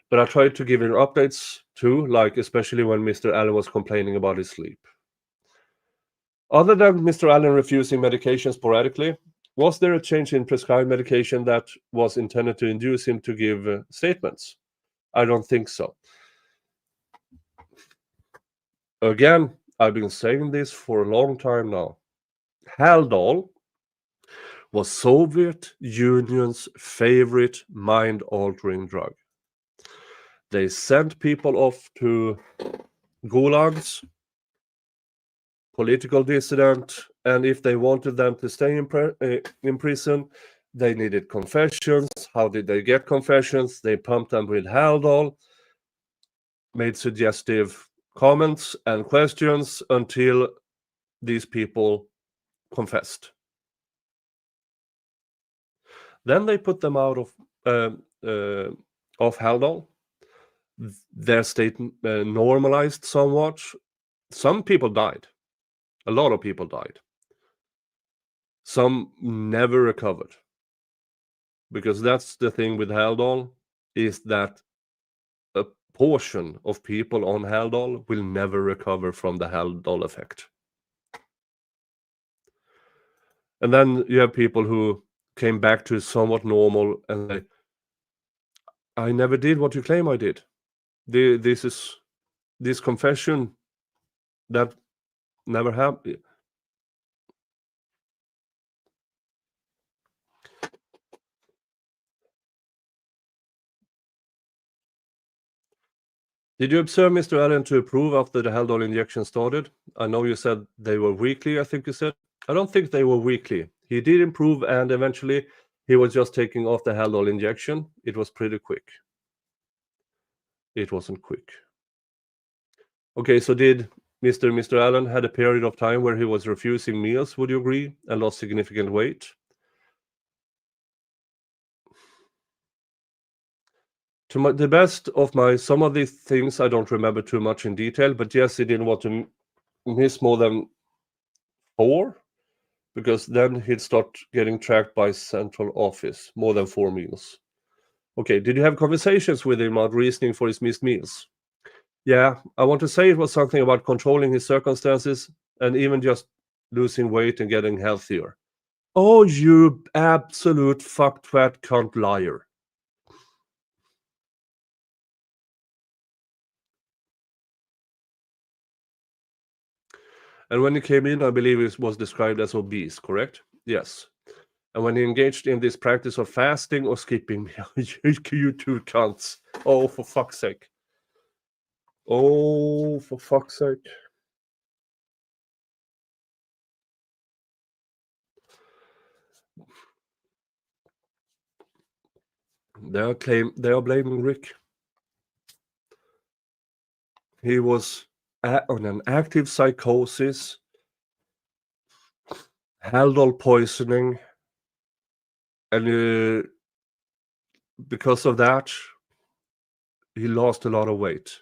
But I tried to give him updates too, like especially when Mr. Allen was complaining about his sleep. Other than Mr. Allen refusing medication sporadically, was there a change in prescribed medication that was intended to induce him to give statements? I don't think so. Again, I've been saying this for a long time now. Haldol was Soviet Union's favorite mind-altering drug. They sent people off to gulags, political dissident, and if they wanted them to stay in prison, they needed confessions. How did they get confessions? They pumped them with Haldol, made suggestive comments and questions until these people confessed. Then they put them out of Haldol. Their state normalized somewhat. Some people died. A lot of people died. Some never recovered. Because that's the thing with Haldol, is that a portion of people on Haldol will never recover from the Haldol effect. And then you have people who came back to somewhat normal and say, I never did what you claim I did. This confession that never happened. Did you observe Mr. Allen to approve after the Haldol injection started? I know you said they were weekly, I think you said. I don't think they were weekly. He did improve, and eventually he was just taking off the Haldol injection. It was pretty quick. It wasn't quick. Okay, so did Mr. Allen had a period of time where he was refusing meals, would you agree, and lost significant weight? To the best of some of these things I don't remember too much in detail, but yes, he didn't want to miss more than 4, because then he'd start getting tracked by central office, more than 4 meals. Okay, did you have conversations with him about reasoning for his missed meals? Yeah, I want to say it was something about controlling his circumstances and even just losing weight and getting healthier. Oh, you absolute fucktwat cunt liar. And when he came in, I believe he was described as obese, correct? Yes. And when he engaged in this practice of fasting or skipping, you two cunts. Oh, for fuck's sake. Oh, for fuck's sake. They are blaming Rick. He was on an active psychosis, Haldol poisoning, And because of that, he lost a lot of weight.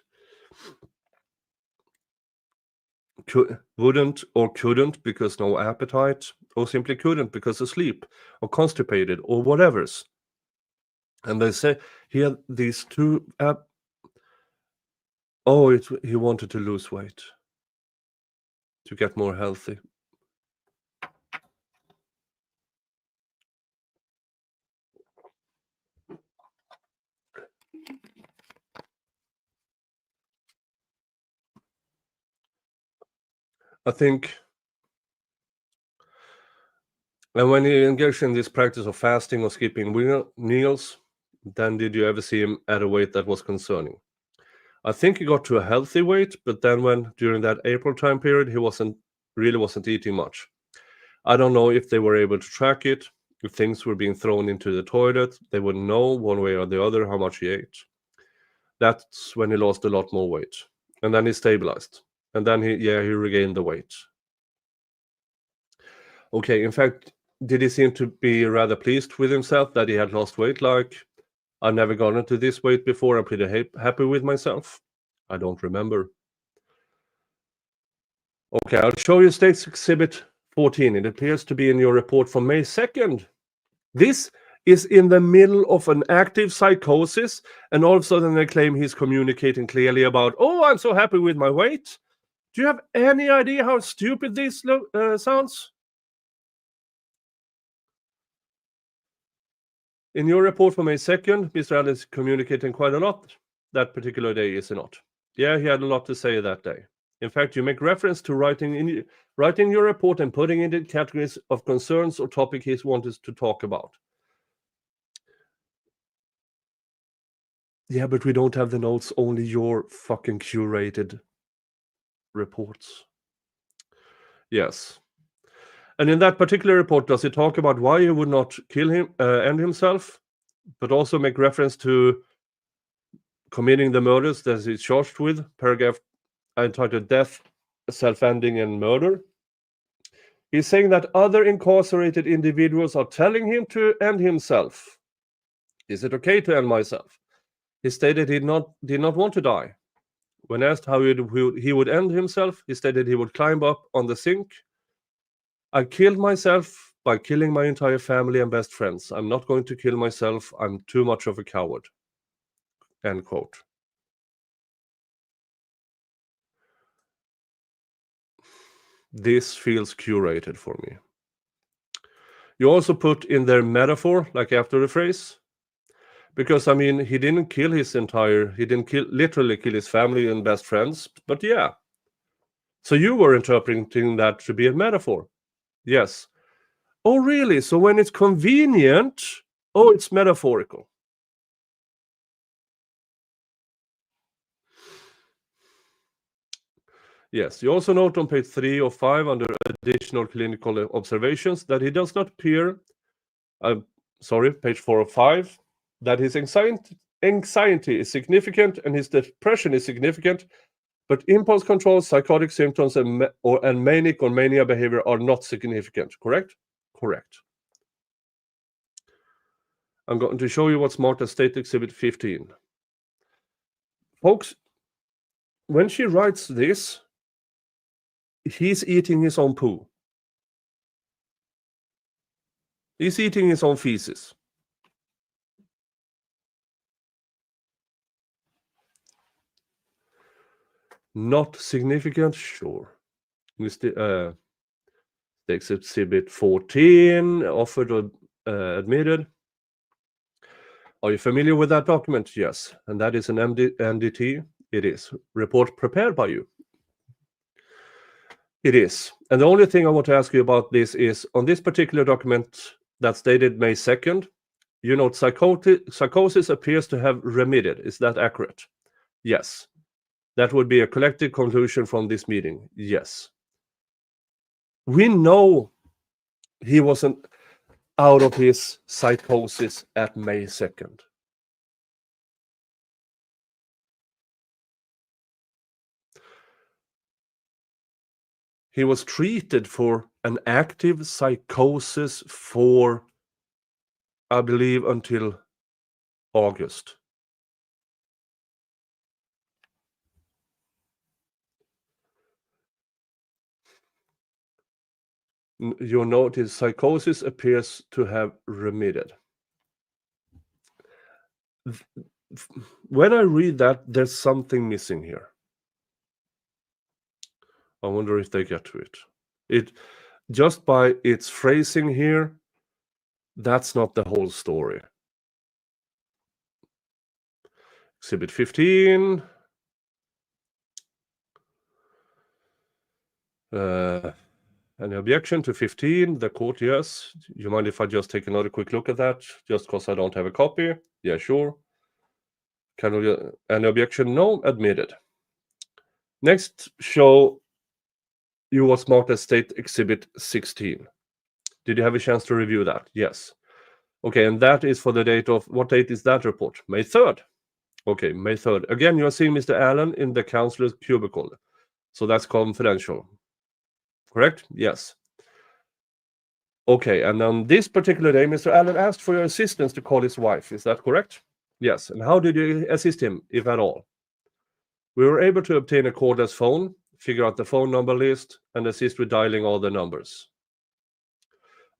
Wouldn't or couldn't because no appetite, or simply couldn't because asleep, or constipated, or whatever's. And they say he had these two. He wanted to lose weight to get more healthy. I think. And when he engaged in this practice of fasting or skipping meals, then did you ever see him at a weight that was concerning? I think he got to a healthy weight, but then when during that April time period, he wasn't eating much. I don't know if they were able to track it. If things were being thrown into the toilet, they would know one way or the other how much he ate. That's when he lost a lot more weight. And then he stabilized. And then he regained the weight. Okay, in fact, did he seem to be rather pleased with himself that he had lost weight? Like, I've never gotten to this weight before. I'm pretty happy with myself. I don't remember. Okay, I'll show you State's Exhibit 14. It appears to be in your report from May 2nd. This is in the middle of an active psychosis, and all of a sudden they claim he's communicating clearly about, I'm so happy with my weight. Do you have any idea how stupid this sounds? In your report from May 2nd, Mr. Allen is communicating quite a lot. That particular day, is he not? Yeah, he had a lot to say that day. In fact, you make reference to writing your report and putting it in categories of concerns or topic he wanted to talk about. Yeah, but we don't have the notes, only your fucking curated reports. Yes. And in that particular report, does it talk about why he would not kill him, end himself, but also make reference to committing the murders that he's charged with, paragraph entitled Death, Self-Ending, and Murder? He's saying that other incarcerated individuals are telling him to end himself. Is it okay to end myself? He stated he did not want to die. When asked how he would end himself, he stated he would climb up on the sink. I killed myself by killing my entire family and best friends. I'm not going to kill myself. I'm too much of a coward. End quote. This feels curated for me. You also put in their metaphor, like after the phrase, because I mean, he didn't literally kill his family and best friends, but yeah. So you were interpreting that to be a metaphor. Yes. Oh, really? So when it's convenient, it's metaphorical. Yes. You also note on page 3 or 5 under additional clinical observations that he does not appear, page 4 or 5, that his anxiety is significant and his depression is significant, but impulse control, psychotic symptoms, and manic or mania behavior are not significant. Correct? Correct. I'm going to show you what's marked as State Exhibit 15. Folks, when she writes this, he's eating his own poo. He's eating his own feces. Not significant? Sure. State Exhibit 14, offered or admitted. Are you familiar with that document? Yes. And that is an NDT? It is. Report prepared by you? It is. And the only thing I want to ask you about this is, on this particular document that's dated May 2nd, you note psychosis appears to have remitted. Is that accurate? Yes. That would be a collective conclusion from this meeting. Yes. We know he wasn't out of his psychosis at May 2nd. He was treated for an active psychosis for I believe, until August. You'll notice psychosis appears to have remitted. When I read that, there's something missing here. I wonder if they get to it. It just by its phrasing here, that's not the whole story. Exhibit 15. Any objection to 15? The court, yes. You mind if I just take another quick look at that, just because I don't have a copy? Yeah, sure. Any objection? No, admitted. Next, show you what's marked as State Exhibit 16. Did you have a chance to review that? Yes. Okay, and that is for the date of, what date is that report? May 3rd. Okay, May 3rd. Again, you are seeing Mr. Allen in the counselor's cubicle. So that's confidential. Correct? Yes. Okay, and on this particular day, Mr. Allen asked for your assistance to call his wife. Is that correct? Yes. And how did you assist him, if at all? We were able to obtain a cordless phone, figure out the phone number list, and assist with dialing all the numbers.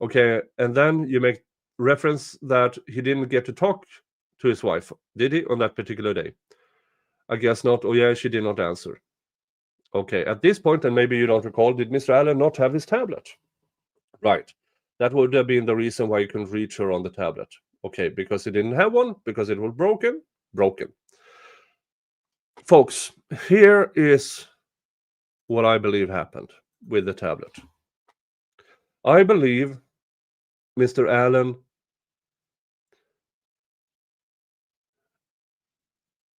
Okay, and then you make reference that he didn't get to talk to his wife, did he, on that particular day? I guess not. Oh yeah, she did not answer. Okay, at this point, and maybe you don't recall, did Mr. Allen not have his tablet? Right. That would have been the reason why you couldn't reach her on the tablet. Okay, because he didn't have one, because it was broken? Broken. Folks, here is what I believe happened with the tablet. I believe Mr. Allen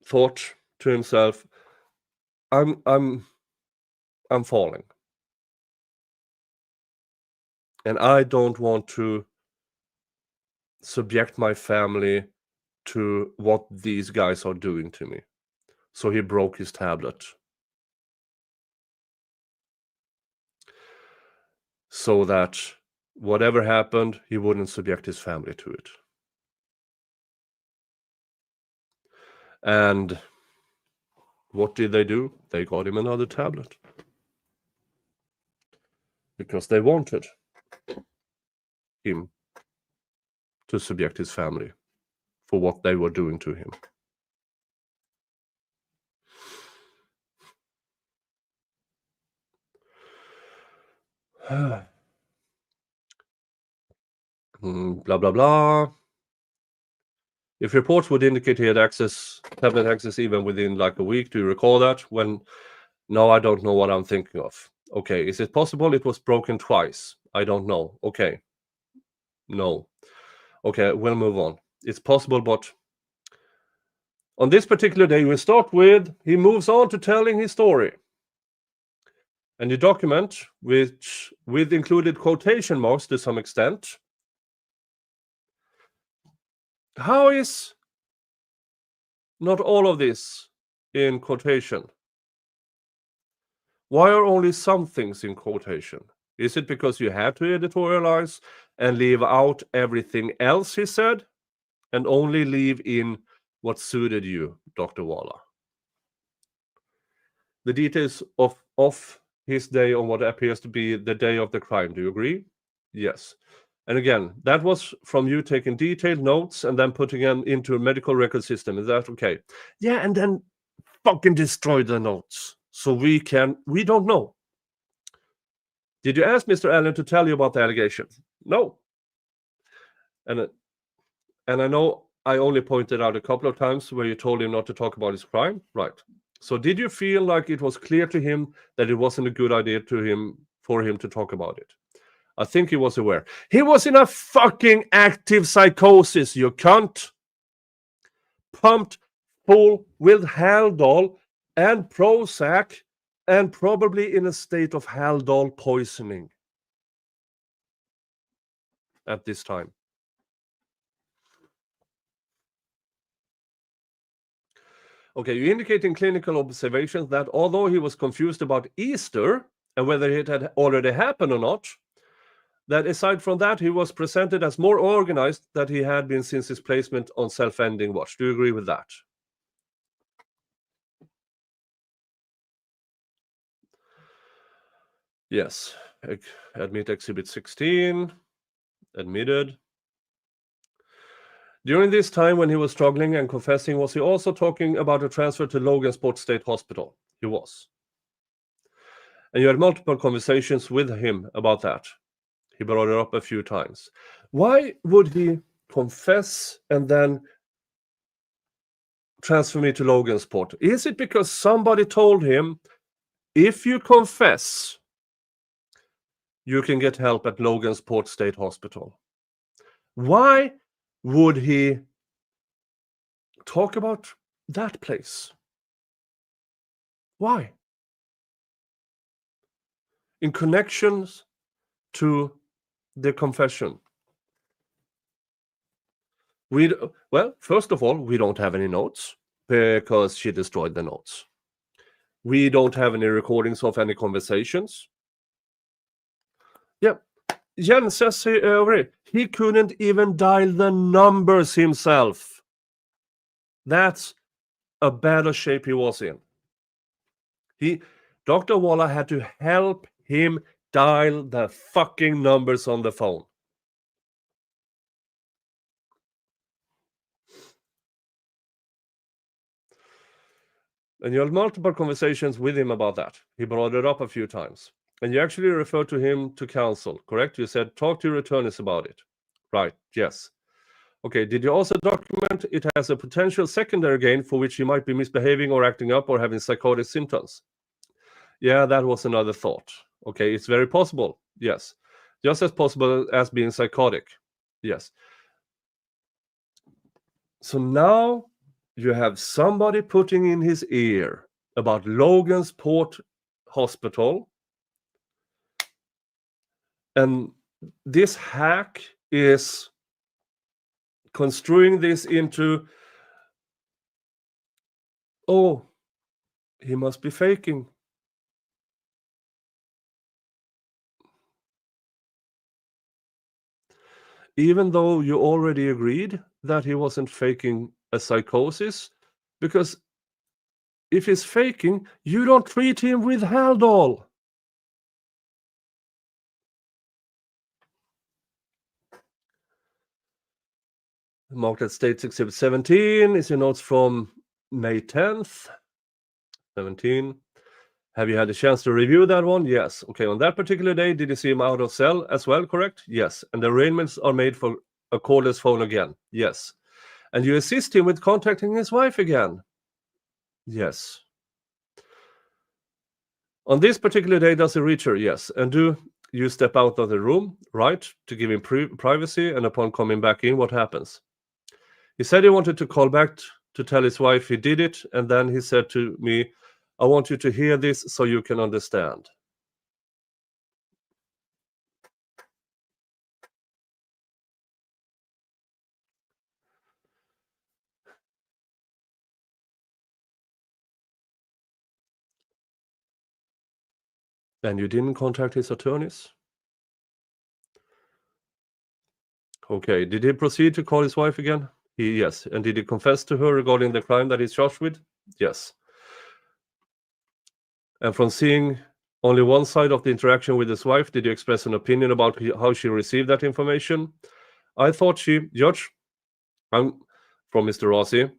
thought to himself, I'm falling. And I don't want to subject my family to what these guys are doing to me. So he broke his tablet. So that whatever happened, he wouldn't subject his family to it. And what did they do? They got him another tablet. Because they wanted him to subject his family for what they were doing to him. Blah, blah, blah. If reports would indicate he had tablet access even within like a week, do you recall that? No, I don't know what I'm thinking of. Okay, is it possible it was broken twice? I don't know. Okay. No. Okay, we'll move on. It's possible, but on this particular day, we start with, he moves on to telling his story. And the document, which with included quotation marks to some extent, how is not all of this in quotation? Why are only some things in quotation? Is it because you had to editorialize and leave out everything else he said and only leave in what suited you, Dr. Waller? The details of his day on what appears to be the day of the crime, do you agree? Yes. And again, that was from you taking detailed notes and then putting them into a medical record system. Is that okay? Yeah, and then fucking destroy the notes. So we don't know. Did you ask Mr. Allen to tell you about the allegation? No. And I know I only pointed out a couple of times where you told him not to talk about his crime. Right. So did you feel like it was clear to him that it wasn't a good idea for him to talk about it? I think he was aware. He was in a fucking active psychosis, you cunt. Pumped full with Haldol and Prozac and probably in a state of Haldol poisoning at this time. Okay, you indicate in clinical observations that although he was confused about Easter and whether it had already happened or not, that aside from that, he was presented as more organized than he had been since his placement on self-ending watch. Do you agree with that? Yes. Admit Exhibit 16. Admitted. During this time when he was struggling and confessing, was he also talking about a transfer to Logansport State Hospital? He was. And you had multiple conversations with him about that. He brought it up a few times. Why would he confess and then transfer me to Logansport? Is it because somebody told him, if you confess, you can get help at Logansport State Hospital? Why would he talk about that place? Why? In connections to the confession. Well, first of all, we don't have any notes because she destroyed the notes. We don't have any recordings of any conversations. Yeah, Jens says over he couldn't even dial the numbers himself. That's a better shape he was in. Dr. Waller had to help him dial the fucking numbers on the phone. And you had multiple conversations with him about that. He brought it up a few times. And you actually referred to him to counsel, correct? You said, talk to your attorneys about it. Right, yes. Okay, did you also document it has a potential secondary gain for which he might be misbehaving or acting up or having psychotic symptoms? Yeah, that was another thought. Okay, it's very possible. Yes. Just as possible as being psychotic. Yes. So now you have somebody putting in his ear about Logansport Hospital. And this hack is construing this into, oh, he must be faking. Even though you already agreed that he wasn't faking a psychosis, because if he's faking, you don't treat him with Haldol. Marked at States Exhibit 17 is your notes from May 10th. 17. Have you had a chance to review that one? Yes. Okay, on that particular day, did you see him out of cell as well, correct? Yes. And the arrangements are made for a cordless phone again? Yes. And you assist him with contacting his wife again? Yes. On this particular day, does he reach her? Yes. And do you step out of the room, right, to give him privacy, and upon coming back in, what happens? He said he wanted to call back to tell his wife he did it, and then he said to me, I want you to hear this so you can understand. And you didn't contact his attorneys? Okay, did he proceed to call his wife again? Yes. And did he confess to her regarding the crime that he's charged with? Yes. And from seeing only one side of the interaction with his wife, did you express an opinion about how she received that information? I thought Judge, I'm from Mr. Rossi.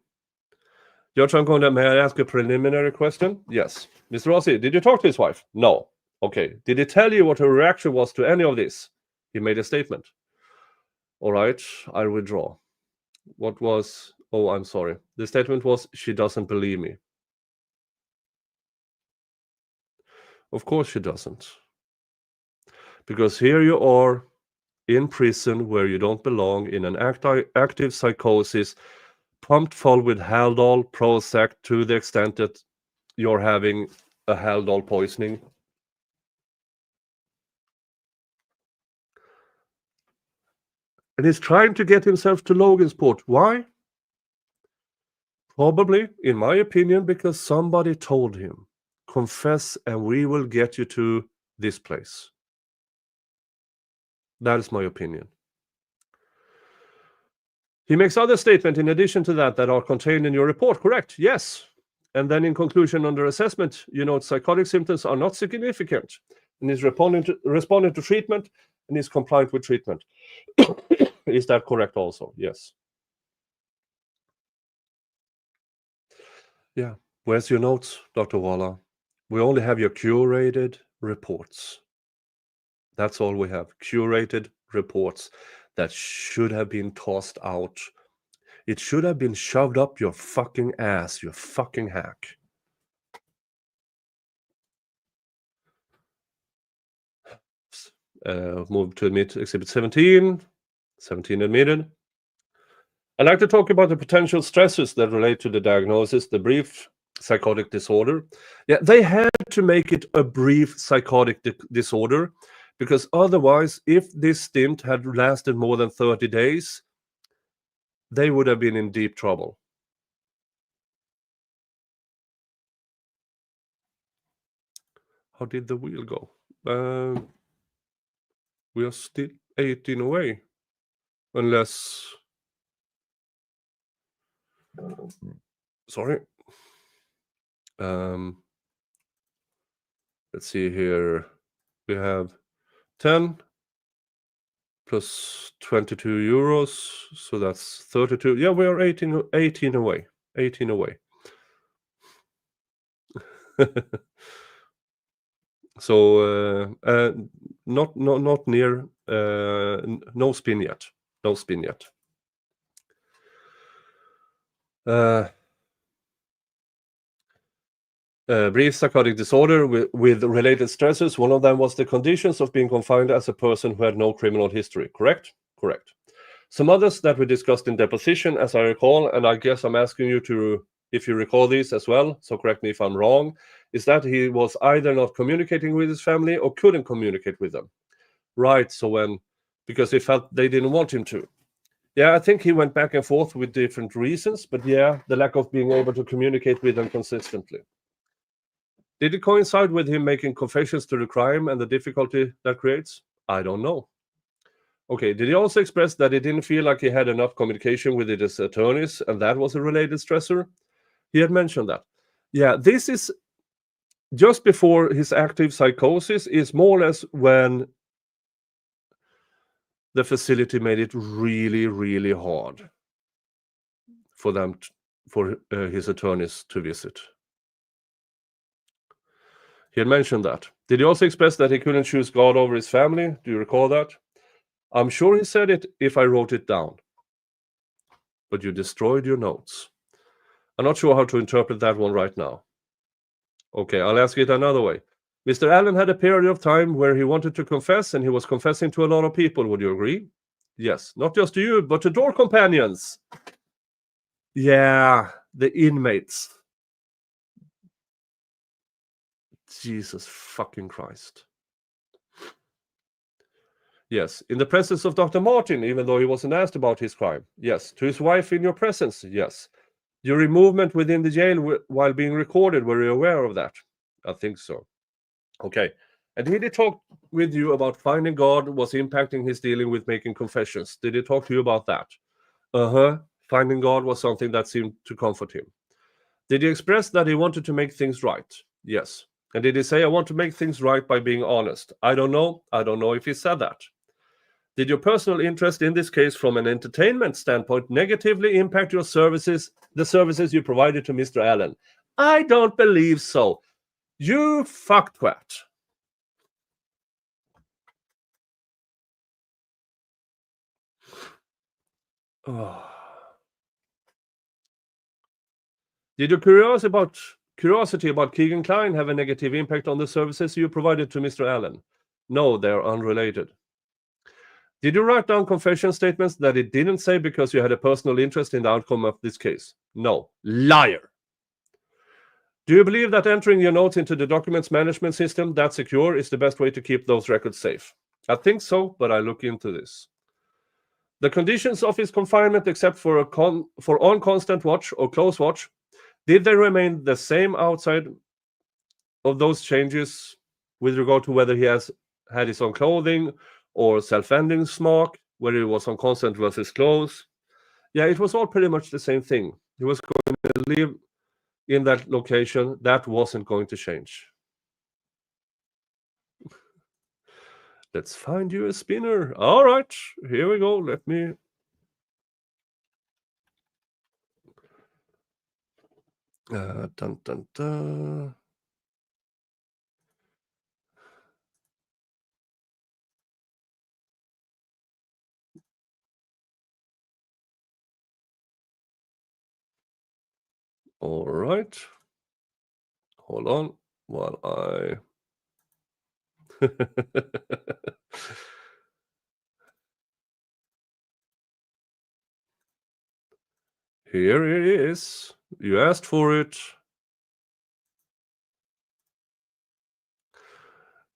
Judge, may I ask a preliminary question? Yes. Mr. Rossi, did you talk to his wife? No. Okay. Did he tell you what her reaction was to any of this? He made a statement. All right, I'll withdraw. What was... Oh, I'm sorry. The statement was, she doesn't believe me. Of course she doesn't. Because here you are in prison where you don't belong, in an active psychosis, pumped full with Haldol, Prozac, to the extent that you're having a Haldol poisoning. And he's trying to get himself to Logansport. Why? Probably, in my opinion, because somebody told him, confess and we will get you to this place. That is my opinion. He makes other statements in addition to that are contained in your report, correct? Yes. And then in conclusion under assessment, you note psychotic symptoms are not significant, and is responding to treatment, and is compliant with treatment. Is that correct also? Yes. Yeah. Where's your notes, Dr. Waller? We only have your curated reports. That's all we have. Curated reports that should have been tossed out. It should have been shoved up your fucking ass, you fucking hack. Move to admit Exhibit 17. 17 admitted. I'd like to talk about the potential stresses that relate to the diagnosis, the brief psychotic disorder. Yeah, they had to make it a brief psychotic disorder, because otherwise, if this stint had lasted more than 30 days, they would have been in deep trouble. How did the wheel go? We are still 18 away. Unless... Sorry. Let's see here. We have 10 plus 22 euros. So that's 32. Yeah, we are 18 away. 18 away. So not near, no spin yet. No spin yet. Brief psychotic disorder with related stresses. One of them was the conditions of being confined as a person who had no criminal history. Correct? Correct. Some others that we discussed in deposition, as I recall, and I guess I'm asking you to, if you recall these as well, so correct me if I'm wrong, is that he was either not communicating with his family or couldn't communicate with them. Right, so because he felt they didn't want him to. Yeah, I think he went back and forth with different reasons, but yeah, the lack of being able to communicate with them consistently. Did it coincide with him making confessions to the crime and the difficulty that creates? I don't know. Okay, did he also express that he didn't feel like he had enough communication with his attorneys and that was a related stressor? He had mentioned that. Yeah, this is just before his active psychosis, is more or less when the facility made it really, really hard for them, for his attorneys to visit. He had mentioned that. Did he also express that he couldn't choose God over his family? Do you recall that? I'm sure he said it if I wrote it down. But you destroyed your notes. I'm not sure how to interpret that one right now. Okay, I'll ask it another way. Mr. Allen had a period of time where he wanted to confess, and he was confessing to a lot of people. Would you agree? Yes, not just to you, but to door companions. Yeah, the inmates. Jesus fucking Christ. Yes, in the presence of Dr. Martin, even though he wasn't asked about his crime. Yes, to his wife in your presence. Yes. Your movement within the jail while being recorded, were you aware of that? I think so. Okay. And did he talk with you about finding God was impacting his dealing with making confessions? Did he talk to you about that? Finding God was something that seemed to comfort him. Did he express that he wanted to make things right? Yes. And did he say, I want to make things right by being honest? I don't know. I don't know if he said that. Did your personal interest in this case from an entertainment standpoint negatively impact your services, the services you provided to Mr. Allen? I don't believe so. You fucktwat. Oh. Did your curiosity about Keegan Klein have a negative impact on the services you provided to Mr. Allen? No, they are unrelated. Did you write down confession statements that it didn't say because you had a personal interest in the outcome of this case? No. Liar. Do you believe that entering your notes into the documents management system that's secure is the best way to keep those records safe? I think so, but I look into this. The conditions of his confinement, except for on constant watch or close watch, did they remain the same outside of those changes with regard to whether he has had his own clothing or self-ending smoke, where it was on constant versus close. Yeah, it was all pretty much the same thing. He was going to live in that location. That wasn't going to change. Let's find you a spinner. All right, here we go. Let me... dun, dun, dun. All right. Hold on while I... Here it is. You asked for it.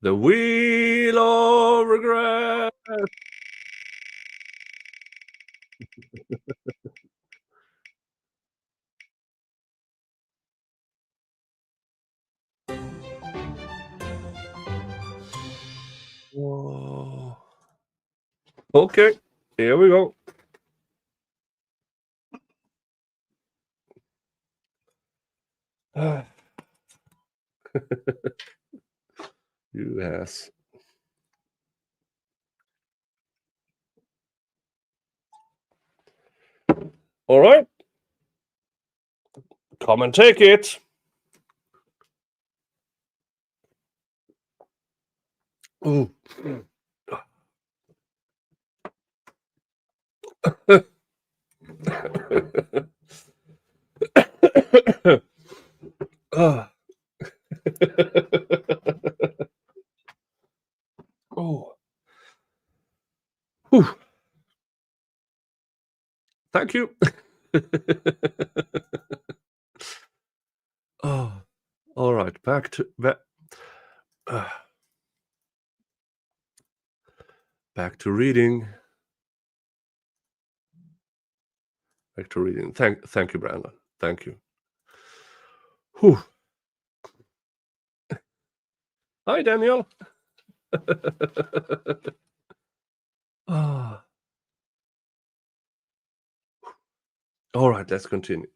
The Wheel of Regret. Whoa. Okay, here we go. You ass. All right. Come and take it. Ooh. Oh. Whew. Thank you. Oh. All right, back to reading. Back to reading. Thank you, Brandon. Thank you. Whew. Hi, Daniel. Ah. All right, let's continue.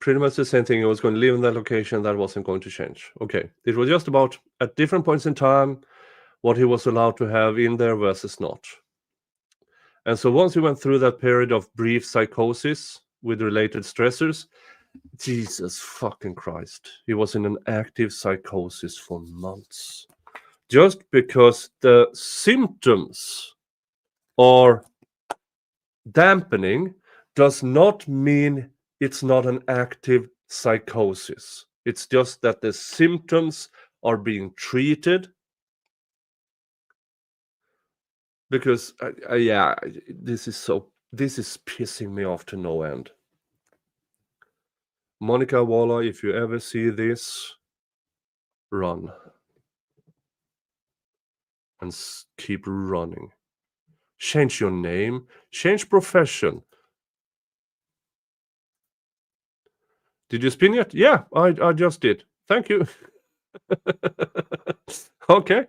Pretty much the same thing. He was going to live in that location. That wasn't going to change. Okay. It was just about, at different points in time, what he was allowed to have in there versus not. And so once he went through that period of brief psychosis with related stressors, Jesus fucking Christ, he was in an active psychosis for months. Just because the symptoms are dampening does not mean it's not an active psychosis. It's just that the symptoms are being treated. Because yeah, this is pissing me off to no end. Monica Walla, if you ever see this, run and keep running. Change your name, change profession. Did you spin yet? Yeah, I just did. Thank you. Okay,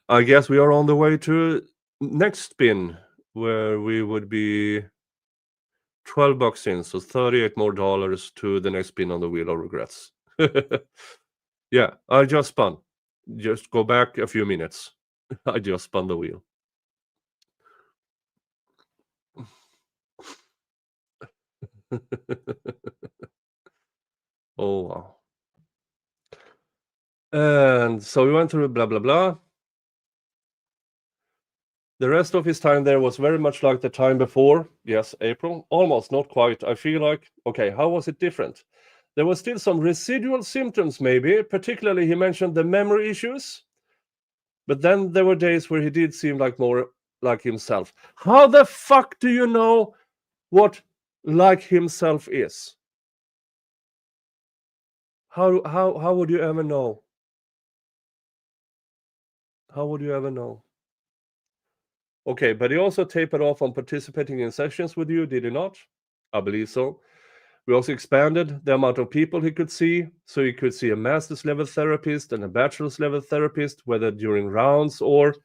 I guess we are on the way to next spin, where we would be $12 in, so $38 more to the next spin on the Wheel of Regrets. Yeah, I just spun. Just go back a few minutes. I just spun the wheel. Oh, wow. And so we went through blah, blah, blah. The rest of his time there was very much like the time before. Yes, April. Almost, not quite. I feel like, okay, how was it different? There was still some residual symptoms, maybe. Particularly, he mentioned the memory issues. But then there were days where he did seem like more like himself. How the fuck do you know what like himself is? How would you ever know? How would you ever know? Okay, but he also tapered off on participating in sessions with you, did he not? I believe so. We also expanded the amount of people he could see, so he could see a master's level therapist and a bachelor's level therapist, whether during rounds or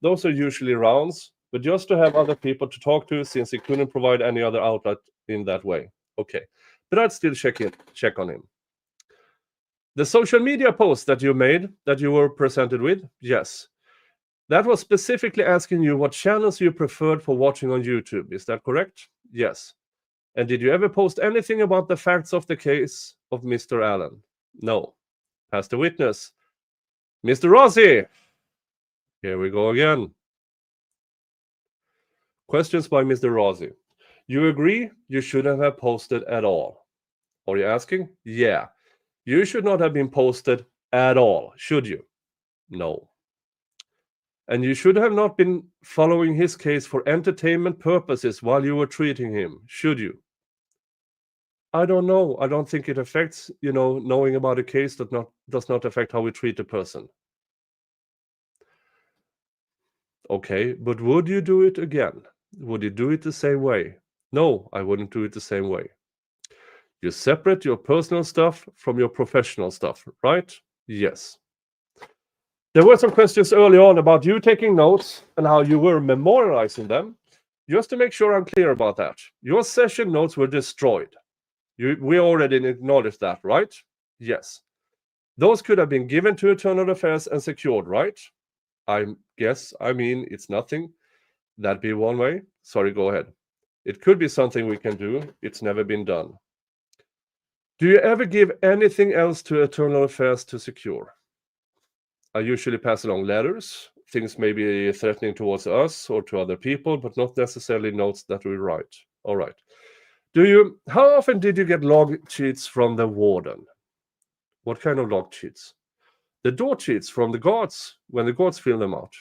those are usually rounds, but just to have other people to talk to since he couldn't provide any other outlet in that way. Okay, but I'd still check on him. The social media post that you made, that you were presented with, yes. That was specifically asking you what channels you preferred for watching on YouTube. Is that correct? Yes. And did you ever post anything about the facts of the case of Mr. Allen? No. Pass the witness. Mr. Rossi. Here we go again. Questions by Mr. Rossi. You agree you shouldn't have posted at all? Are you asking? Yeah. You should not have been posted at all, should you? No. And you should have not been following his case for entertainment purposes while you were treating him, should you? I don't know. I don't think it affects, knowing about a case that does not affect how we treat a person. Okay, but would you do it again? Would you do it the same way? No, I wouldn't do it the same way. You separate your personal stuff from your professional stuff, right? Yes. There were some questions early on about you taking notes and how you were memorializing them. Just to make sure I'm clear about that. Your session notes were destroyed. We already acknowledged that, right? Yes. Those could have been given to Internal Affairs and secured, right? It's nothing. That'd be one way. Sorry, go ahead. It could be something we can do. It's never been done. Do you ever give anything else to Internal Affairs to secure? I usually pass along letters. Things may be threatening towards us or to other people, but not necessarily notes that we write. All right. How often did you get log sheets from the warden? What kind of log sheets? The door sheets from the guards, when the guards fill them out.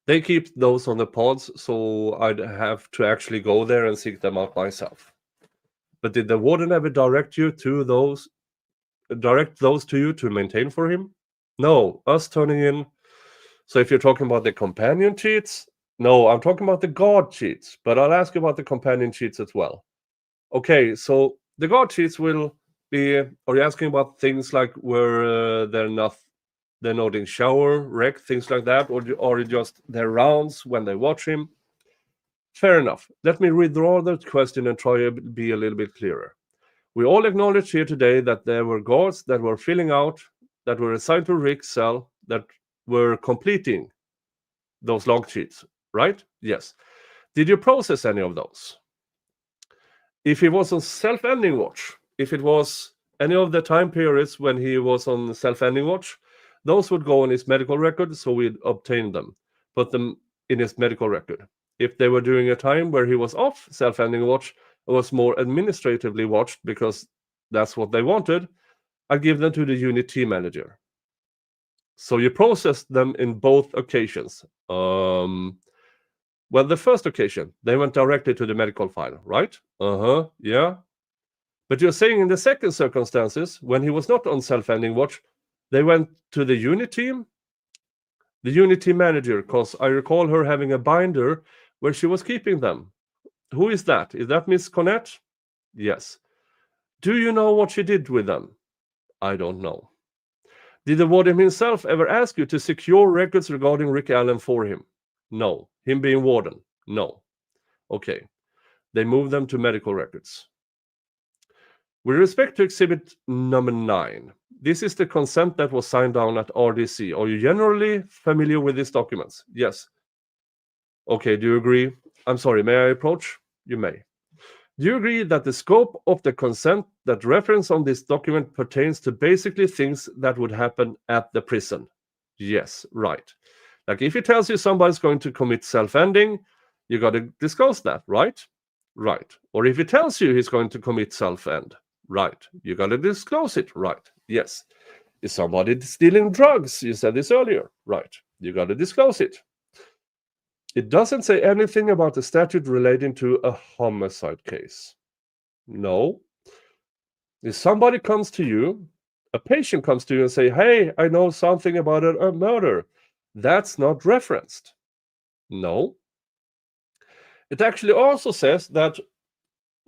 They keep those on the pods, so I'd have to actually go there and seek them out myself. But did the warden ever direct those to you to maintain for him? No, us turning in. So if you're talking about the companion sheets, no, I'm talking about the guard sheets, but I'll ask you about the companion sheets as well. Okay, so the guard sheets will be, are you asking about things like where they're noting shower, rec, things like that, or just their rounds when they watch him? Fair enough. Let me redraw the question and try to be a little bit clearer. We all acknowledge here today that there were guards that were filling out, that were assigned to Rick's cell, that were completing those log sheets, right? Yes. Did you process any of those? If he was on self-ending watch, if it was any of the time periods when he was on self-ending watch, those would go on his medical record, so we'd obtain them, put them in his medical record. If they were during a time where he was off self-ending watch, it was more administratively watched because that's what they wanted, I'd give them to the unit team manager. So you processed them in both occasions. Well, the first occasion, they went directly to the medical file, right? Yeah. But you're saying in the second circumstances, when he was not on self-ending watch, they went to the unit team? The unit team manager, because I recall her having a binder where she was keeping them. Who is that? Is that Miss Cornett? Yes. Do you know what she did with them? I don't know. Did the warden himself ever ask you to secure records regarding Rick Allen for him? No. Him being warden? No. Okay. They moved them to medical records. With respect to exhibit number 9, this is the consent that was signed down at RDC. Are you generally familiar with these documents? Yes. Okay, do you agree? I'm sorry, may I approach? You may. Do you agree that the scope of the consent that reference on this document pertains to basically things that would happen at the prison? Yes, right. Like if he tells you somebody's going to commit self-ending, you got to disclose that, right? Right. Or if he tells you he's going to commit self-end, right. You got to disclose it, right. Yes. Is somebody stealing drugs? You said this earlier, right. You got to disclose it. It doesn't say anything about the statute relating to a homicide case. No. If somebody comes to you, a patient comes to you and say, hey, I know something about a murder, that's not referenced. No. It actually also says that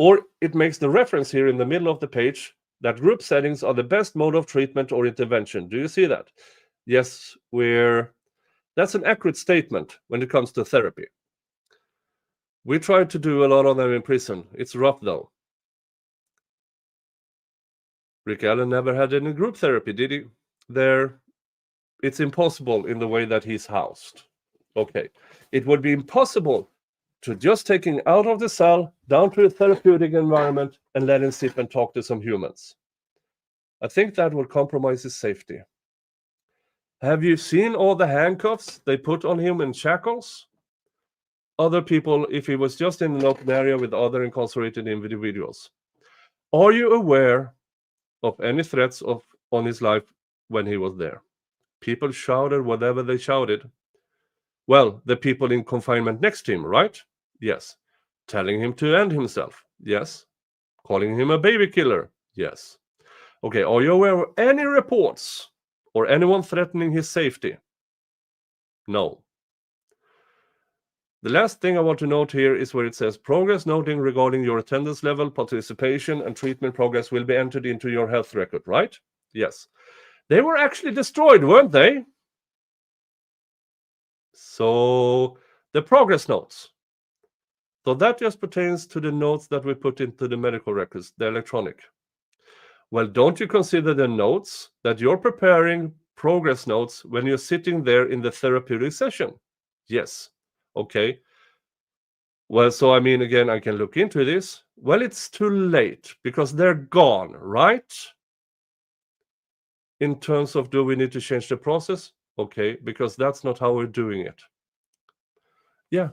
Or it makes the reference here in the middle of the page that group settings are the best mode of treatment or intervention. Do you see that? Yes, that's an accurate statement when it comes to therapy. We tried to do a lot of them in prison. It's rough though. Rick Allen never had any group therapy, did he? It's impossible in the way that he's housed. Okay. It would be impossible to just take him out of the cell, down to a therapeutic environment, and let him sit and talk to some humans. I think that would compromise his safety. Have you seen all the handcuffs they put on him in shackles? Other people, if he was just in an open area with other incarcerated individuals. Are you aware of any threats on his life when he was there? People shouted whatever they shouted. Well, the people in confinement next to him, right? Yes. Telling him to end himself. Yes. Calling him a baby killer. Yes. Okay, are you aware of any reports or anyone threatening his safety? No. The last thing I want to note here is where it says progress noting regarding your attendance level, participation, and treatment progress will be entered into your health record, right? Yes. They were actually destroyed, weren't they? So the progress notes. So that just pertains to the notes that we put into the medical records, the electronic. Well, don't you consider the notes that you're preparing progress notes when you're sitting there in the therapeutic session? Yes. Okay. Well, so I mean, again, I can look into this. Well, it's too late because they're gone, right? In terms of, do we need to change the process? Okay, because that's not how we're doing it. Yeah.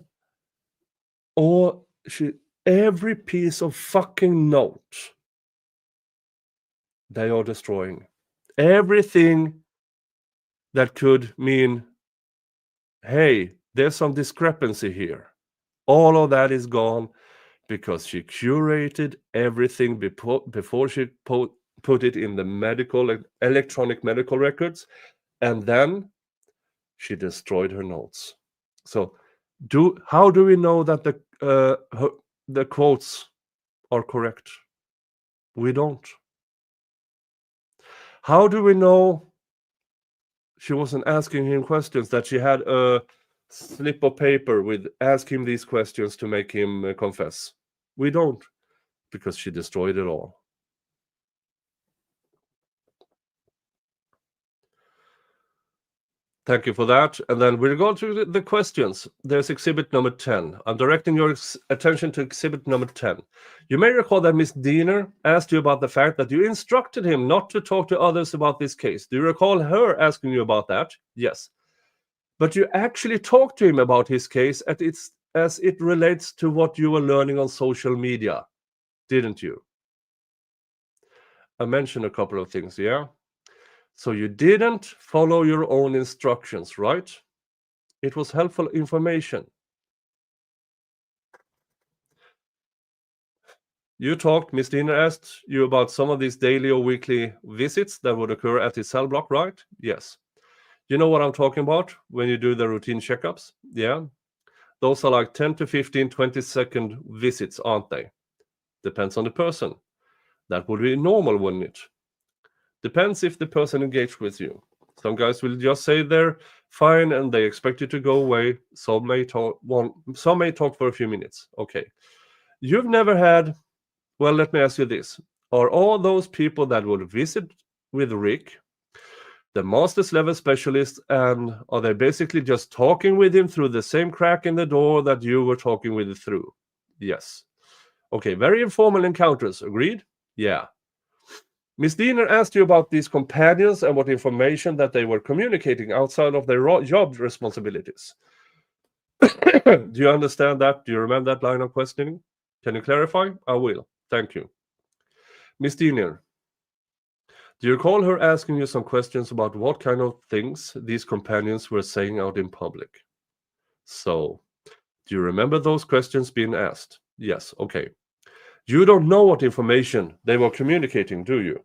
Or every piece of fucking note they are destroying. Everything that could mean, hey, there's some discrepancy here. All of that is gone because she curated everything before she put it in the electronic medical records, and then she destroyed her notes. So how do we know that the quotes are correct? We don't. How do we know she wasn't asking him questions, that she had a slip of paper with ask him these questions to make him confess? We don't, because she destroyed it all. Thank you for that. And then we'll go to the questions. There's exhibit number 10. I'm directing your attention to exhibit number 10. You may recall that Ms. Diener asked you about the fact that you instructed him not to talk to others about this case. Do you recall her asking you about that? Yes. But you actually talked to him about his case as it relates to what you were learning on social media, didn't you? I mentioned a couple of things, yeah? So you didn't follow your own instructions, right? It was helpful information. You talked, Ms. Diener asked you about some of these daily or weekly visits that would occur at his cell block, right? Yes. You know what I'm talking about when you do the routine checkups? Yeah. Those are like 10 to 15, 20-second visits, aren't they? Depends on the person. That would be normal, wouldn't it? Depends if the person engaged with you. Some guys will just say they're fine and they expect you to go away. Some may talk for a few minutes. Okay. You've never had, well, let me ask you this. Are all those people that would visit with Rick the master's level specialist, and are they basically just talking with him through the same crack in the door that you were talking with it through? Yes. Okay, very informal encounters. Agreed? Yeah. Ms. Diener asked you about these companions and what information that they were communicating outside of their job responsibilities. Do you understand that? Do you remember that line of questioning? Can you clarify? I will. Thank you. Ms. Diener, do you recall her asking you some questions about what kind of things these companions were saying out in public? So, do you remember those questions being asked? Yes, okay. You don't know what information they were communicating, do you?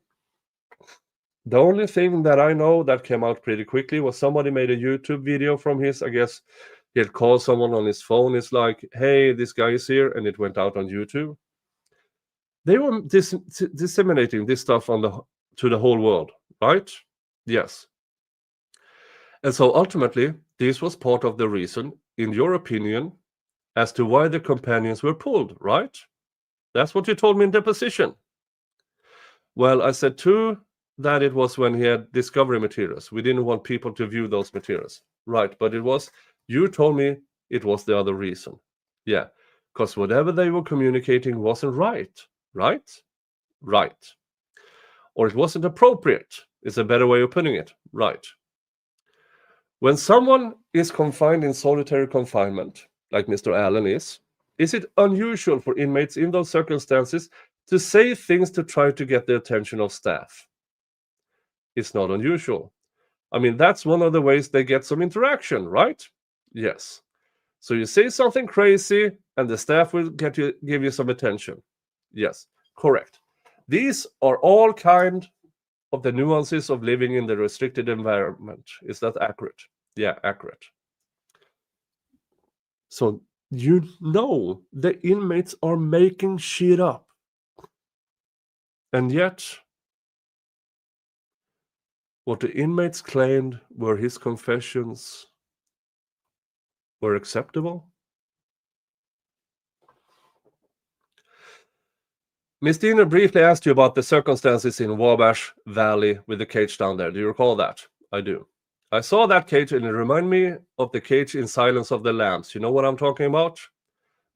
The only thing that I know that came out pretty quickly was somebody made a YouTube video from his, I guess he had called someone on his phone. It's like, hey, this guy is here, and it went out on YouTube. They were disseminating this stuff to the whole world, right? Yes. And so ultimately, this was part of the reason, in your opinion, as to why the companions were pulled, right? That's what you told me in deposition. Well, I said too that it was when he had discovery materials. We didn't want people to view those materials. Right, but you told me it was the other reason. Yeah, because whatever they were communicating wasn't right. Right? Right. Or it wasn't appropriate. It's a better way of putting it. Right. When someone is confined in solitary confinement, like Mr. Allen is it unusual for inmates in those circumstances to say things to try to get the attention of staff? It's not unusual. I mean, that's one of the ways they get some interaction, right? Yes. So you say something crazy and the staff will give you some attention. Yes, correct. These are all kind of the nuances of living in the restricted environment. Is that accurate? Yeah, accurate. So you know the inmates are making shit up. And yet, what the inmates claimed were his confessions were acceptable? Miss Diener briefly asked you about the circumstances in Wabash Valley with the cage down there. Do you recall that? I do. I saw that cage and it reminded me of the cage in Silence of the Lambs. You know what I'm talking about?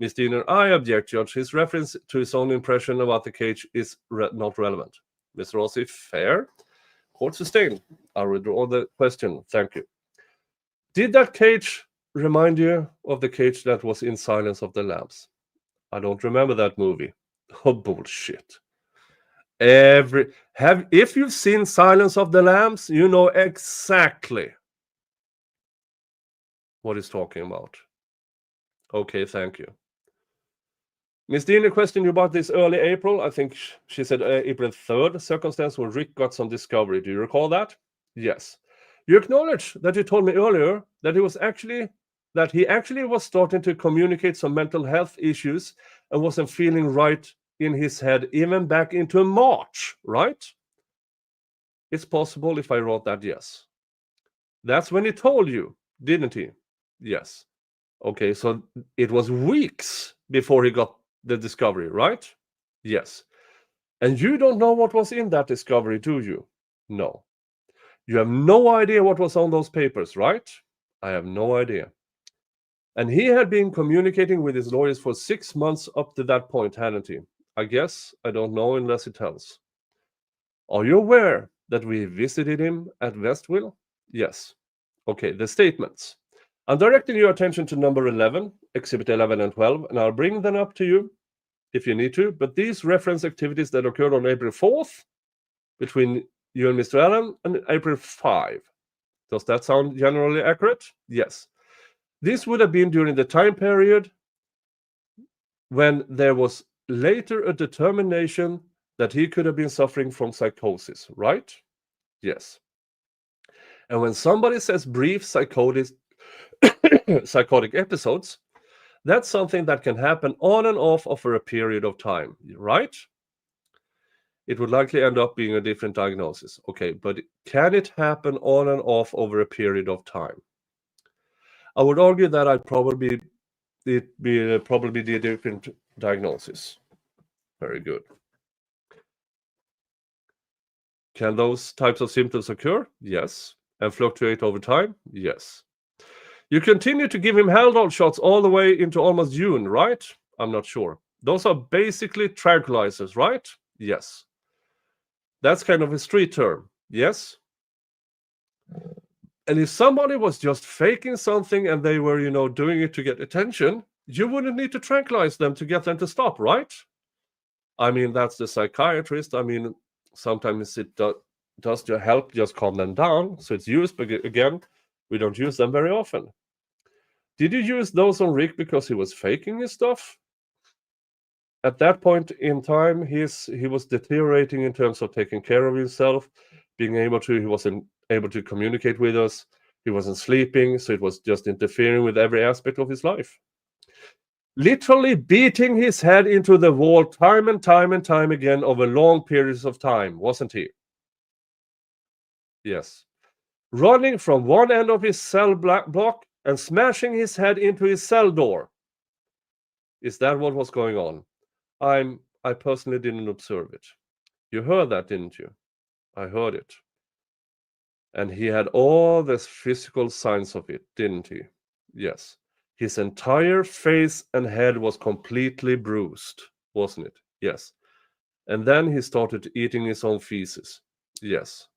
Miss Diener, I object, Judge. His reference to his own impression about the cage is not relevant. Mr. Rossi, fair. Court sustained. I'll withdraw the question. Thank you. Did that cage remind you of the cage that was in Silence of the Lambs? I don't remember that movie. Oh, bullshit. If you've seen Silence of the Lambs, you know exactly what he's talking about. Okay, thank you. Miss Diener questioned you about this early April. I think she said April 3rd circumstance when Rick got some discovery. Do you recall that? Yes. You acknowledge that you told me earlier that he actually was starting to communicate some mental health issues and wasn't feeling right in his head even back into March, right? It's possible if I wrote that, yes. That's when he told you, didn't he? Yes. Okay, so it was weeks before he got the discovery, right? Yes. And you don't know what was in that discovery, do you? No. You have no idea what was on those papers, right? I have no idea. And he had been communicating with his lawyers for 6 months up to that point, hadn't he? I guess I don't know unless he tells. Are you aware that we visited him at Westville? Yes. Okay, the statements. I'm directing your attention to number 11, Exhibit 11 and 12, and I'll bring them up to you if you need to. But these reference activities that occurred on April 4th between you and Mr. Allen and April 5. Does that sound generally accurate? Yes. This would have been during the time period when there was later a determination that he could have been suffering from psychosis, right? Yes. And when somebody says brief psychotic episodes, that's something that can happen on and off over a period of time, right? It would likely end up being a different diagnosis. Okay, but can it happen on and off over a period of time? I would argue that it'd probably be a different diagnosis. Very good. Can those types of symptoms occur? Yes. And fluctuate over time? Yes. You continue to give him Haldol shots all the way into almost June, right? I'm not sure. Those are basically tranquilizers, right? Yes. That's kind of a street term. Yes. And if somebody was just faking something and they were, doing it to get attention, you wouldn't need to tranquilize them to get them to stop, right? I mean, that's the psychiatrist. I mean, sometimes it does to help just calm them down. So it's used, but again, we don't use them very often. Did you use those on Rick because he was faking his stuff? At that point in time, he was deteriorating in terms of taking care of himself, he wasn't able to communicate with us. He wasn't sleeping, so it was just interfering with every aspect of his life. literally beating his head into the wall time and time and time again over long periods of time, wasn't he? Yes. Running from one end of his cell block and smashing his head into his cell door. Is that what was going on? I personally didn't observe it. You heard that, didn't you? I heard it. And he had all the physical signs of it, didn't he? Yes. His entire face and head was completely bruised, wasn't it? Yes. And then he started eating his own feces. Yes.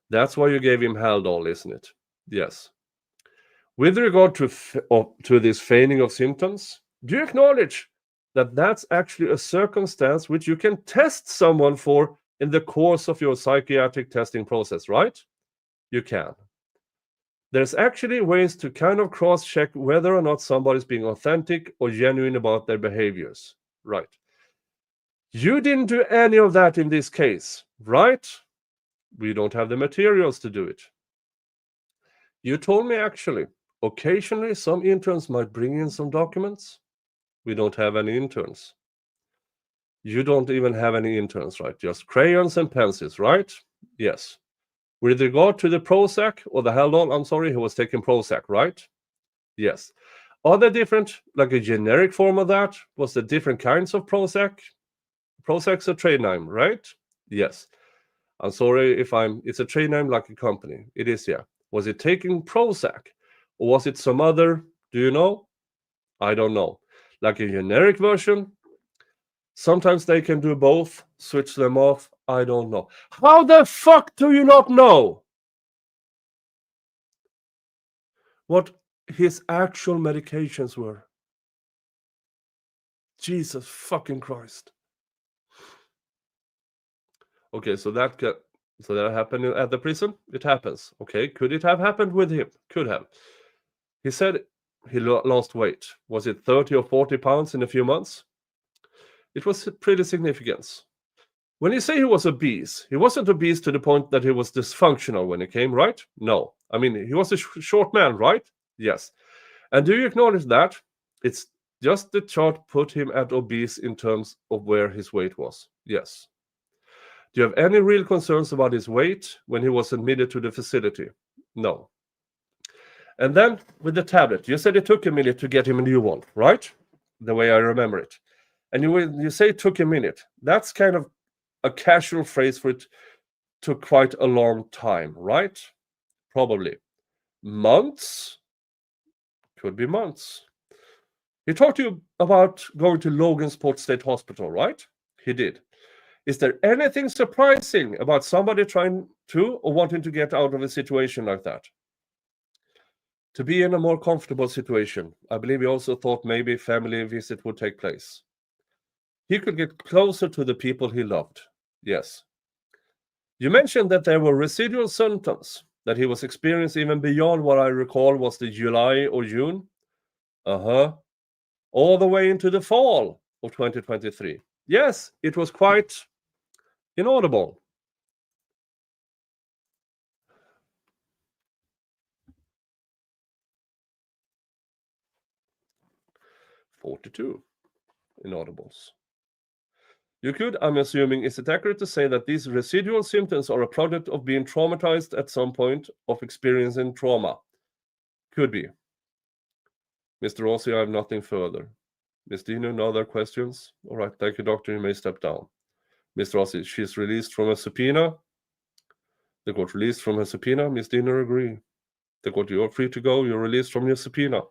That's why you gave him Haldol, isn't it? Yes. With regard to this feigning of symptoms, do you acknowledge that that's actually a circumstance which you can test someone for in the course of your psychiatric testing process, right? You can. There's actually ways to kind of cross-check whether or not somebody's being authentic or genuine about their behaviors, right? You didn't do any of that in this case, right? We don't have the materials to do it. You told me actually, occasionally some interns might bring in some documents. We don't have any interns. You don't even have any interns, right? Just crayons and pencils, right? Yes. With regard to the Prozac or the Haldol, I'm sorry, he was taking Prozac, right? Yes. Are there different, like a generic form of that? Was there different kinds of Prozac? Prozac's a trade name, right? Yes. I'm sorry if it's a trade name like a company. It is, yeah. Was it taking Prozac? Or was it some other, do you know? I don't know. Like a generic version? Sometimes they can do both, switch them off. I don't know. How the fuck do you not know what his actual medications were? Jesus fucking Christ. Okay, so that happened at the prison? It happens. Okay, could it have happened with him? Could have. He said he lost weight. Was it 30 or 40 pounds in a few months? It was pretty significant. When you say he was obese, he wasn't obese to the point that he was dysfunctional when he came, right? No. I mean, he was a short man, right? Yes. And do you acknowledge that? It's just the chart put him at obese in terms of where his weight was. Yes. Do you have any real concerns about his weight when he was admitted to the facility? No. And then with the tablet, you said it took a minute to get him a new one, right? The way I remember it. And you say it took a minute. That's kind of a casual phrase for it took quite a long time, right? Probably. Months? Could be months. He talked to you about going to Logansport State Hospital, right? He did. Is there anything surprising about somebody trying to or wanting to get out of a situation like that? To be in a more comfortable situation. I believe he also thought maybe family visit would take place. He could get closer to the people he loved. Yes. You mentioned that there were residual symptoms that he was experiencing even beyond what I recall was the July or June. All the way into the fall of 2023. Yes, it was quite inaudible. (42) inaudibles. You could, I'm assuming, is it accurate to say that these residual symptoms are a product of being traumatized at some point of experiencing trauma? Could be. Mr. Rossi, I have nothing further. Ms. Dino, no other questions? All right, thank you, doctor. You may step down. Mr. Rossi, she's released from a subpoena. The court released from her subpoena. Ms. Dino, agree. The court, you're free to go. You're released from your subpoena.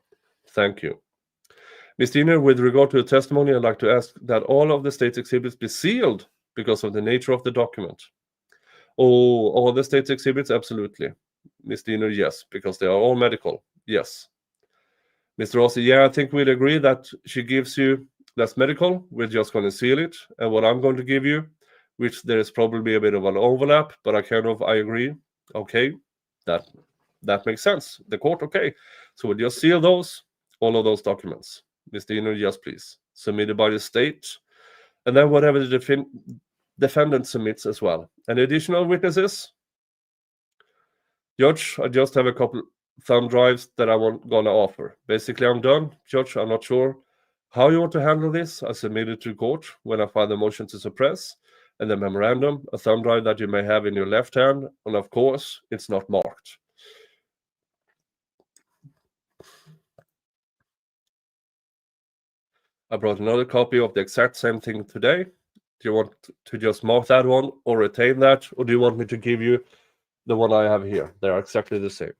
Thank you. Ms. Dino, with regard to the testimony, I'd like to ask that all of the state's exhibits be sealed because of the nature of the document. Oh, all the state's exhibits? Absolutely. Ms. Dino, yes, because they are all medical. Yes. Mr. Rossi, yeah, I think we'd agree that she gives you, that's medical. We're just going to seal it. And what I'm going to give you, which there is probably a bit of an overlap, but I agree. Okay, that makes sense. The court, okay. So we'll just seal all of those documents. Ms. Dino, yes, please. Submitted by the state. And then whatever the defendant submits as well. Any additional witnesses? Judge, I just have a couple thumb drives that I want gonna offer. Basically, I'm done. Judge, I'm not sure How you want to handle this, I submitted to court when I filed the motion to suppress, and the memorandum, a thumb drive that you may have in your left hand, and of course, it's not marked. I brought another copy of the exact same thing today. Do you want to just mark that one or retain that, or do you want me to give you the one I have here? They are exactly the same.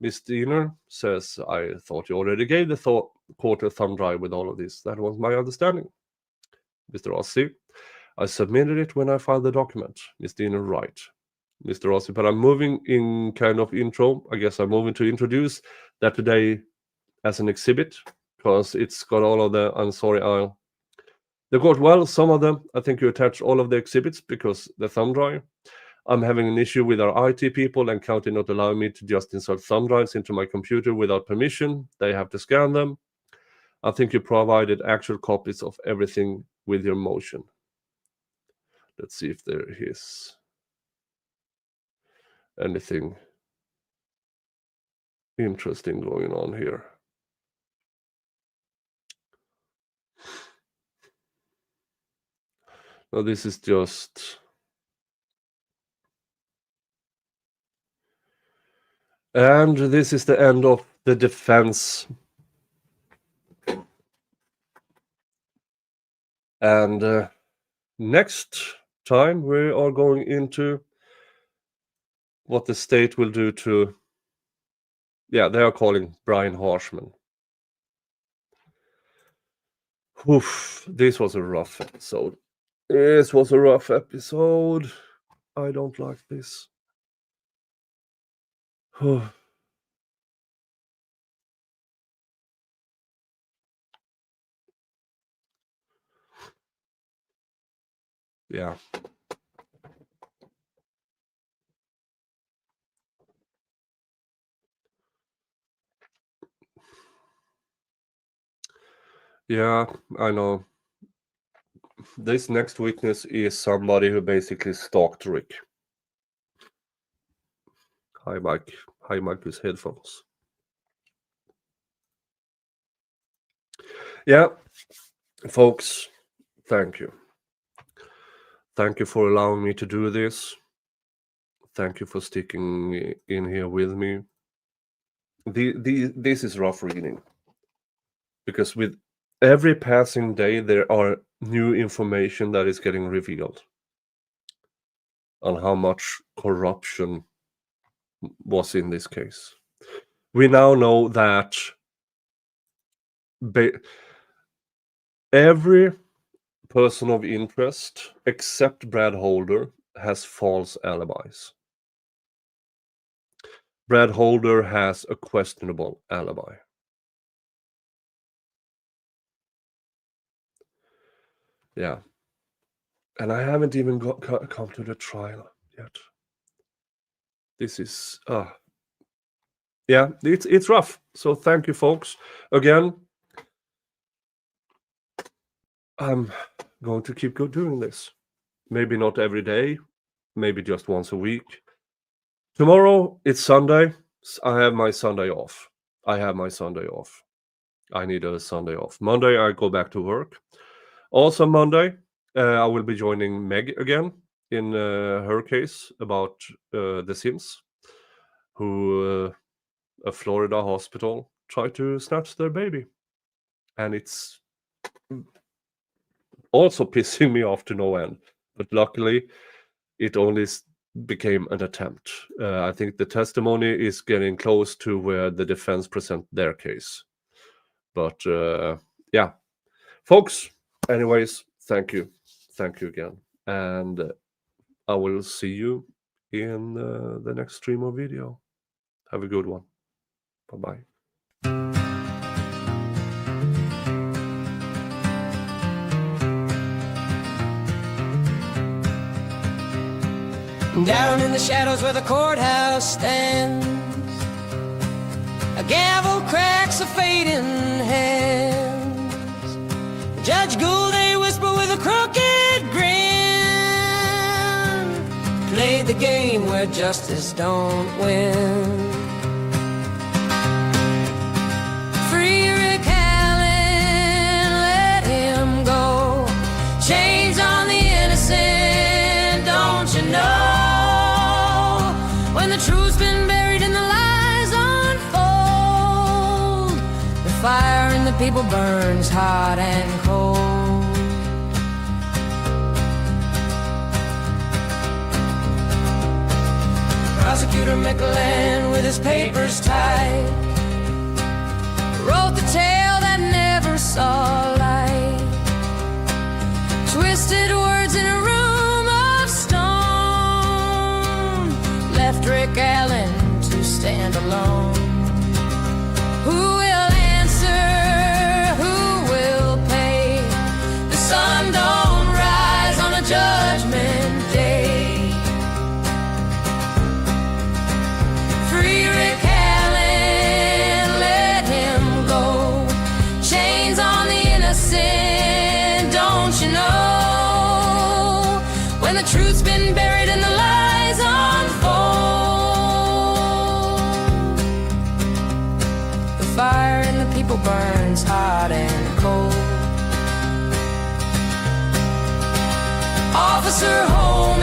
Ms. Diener says, I thought you already gave the court a thumb drive with all of this. That was my understanding. Mr. Rossi, I submitted it when I filed the document. Ms. Diener, right. Mr. Rossi, but I'm moving in kind of intro. I guess I'm moving to introduce that today as an exhibit, because it's got all of the, I'm sorry, the court, well, some of them, I think you attach all of the exhibits because the thumb drive. I'm having an issue with our IT people and county not allowing me to just insert thumb drives into my computer without permission. They have to scan them. I think you provided actual copies of everything with your motion. Let's see if there is anything interesting going on here. Now this is just... And this is the end of the defense. And next time we are going into what the state will do to, yeah, they are calling Brian Harshman. Oof, this was a rough episode. This was a rough episode. I don't like this. Yeah. Yeah, I know. This next witness is somebody who basically stalked Rick. Hi, Mike. Hi, Mike with headphones. Yeah, folks, thank you. Thank you for allowing me to do this. Thank you for sticking in here with me. This is rough reading, because with every passing day there are new information that is getting revealed on how much corruption was in this case. We now know that every person of interest except Brad Holder has false alibis. Brad Holder has a questionable alibi. Yeah. And I haven't even come to the trial yet. This is, yeah, it's rough. So thank you, folks. Again, I'm going to keep doing this. Maybe not every day, maybe just once a week. Tomorrow, it's Sunday. I have my Sunday off. I need a Sunday off. Monday, I go back to work. Also Monday, I will be joining Meg again in her case about the Sims, who a Florida hospital tried to snatch their baby. And it's also pissing me off to no end. But luckily, it only became an attempt. I think the testimony is getting close to where the defense present their case. But yeah, folks, anyways, thank you again, and I will see you in the next stream or video. Have a good one. Bye-bye. Down in the shadows where the courthouse stands, a gavel cracks a fading hands. Judge Gull, they whisper with a crooked grin, played the game where justice don't win. Free Rick Allen, in the people burns hot and cold. Prosecutor Micklin, with his papers tight, wrote the tale that never saw light. Twisted words in a room of stone, left Rick Allen to stand alone. Who will answer? Who will pay? The sun don't rise on a judgment day. Free Rick Allen, let him go. Chains on the innocent, don't you know? When the truth's been buried and the lies unfold, the fire in the people burns hot and cold. Officer Holmes,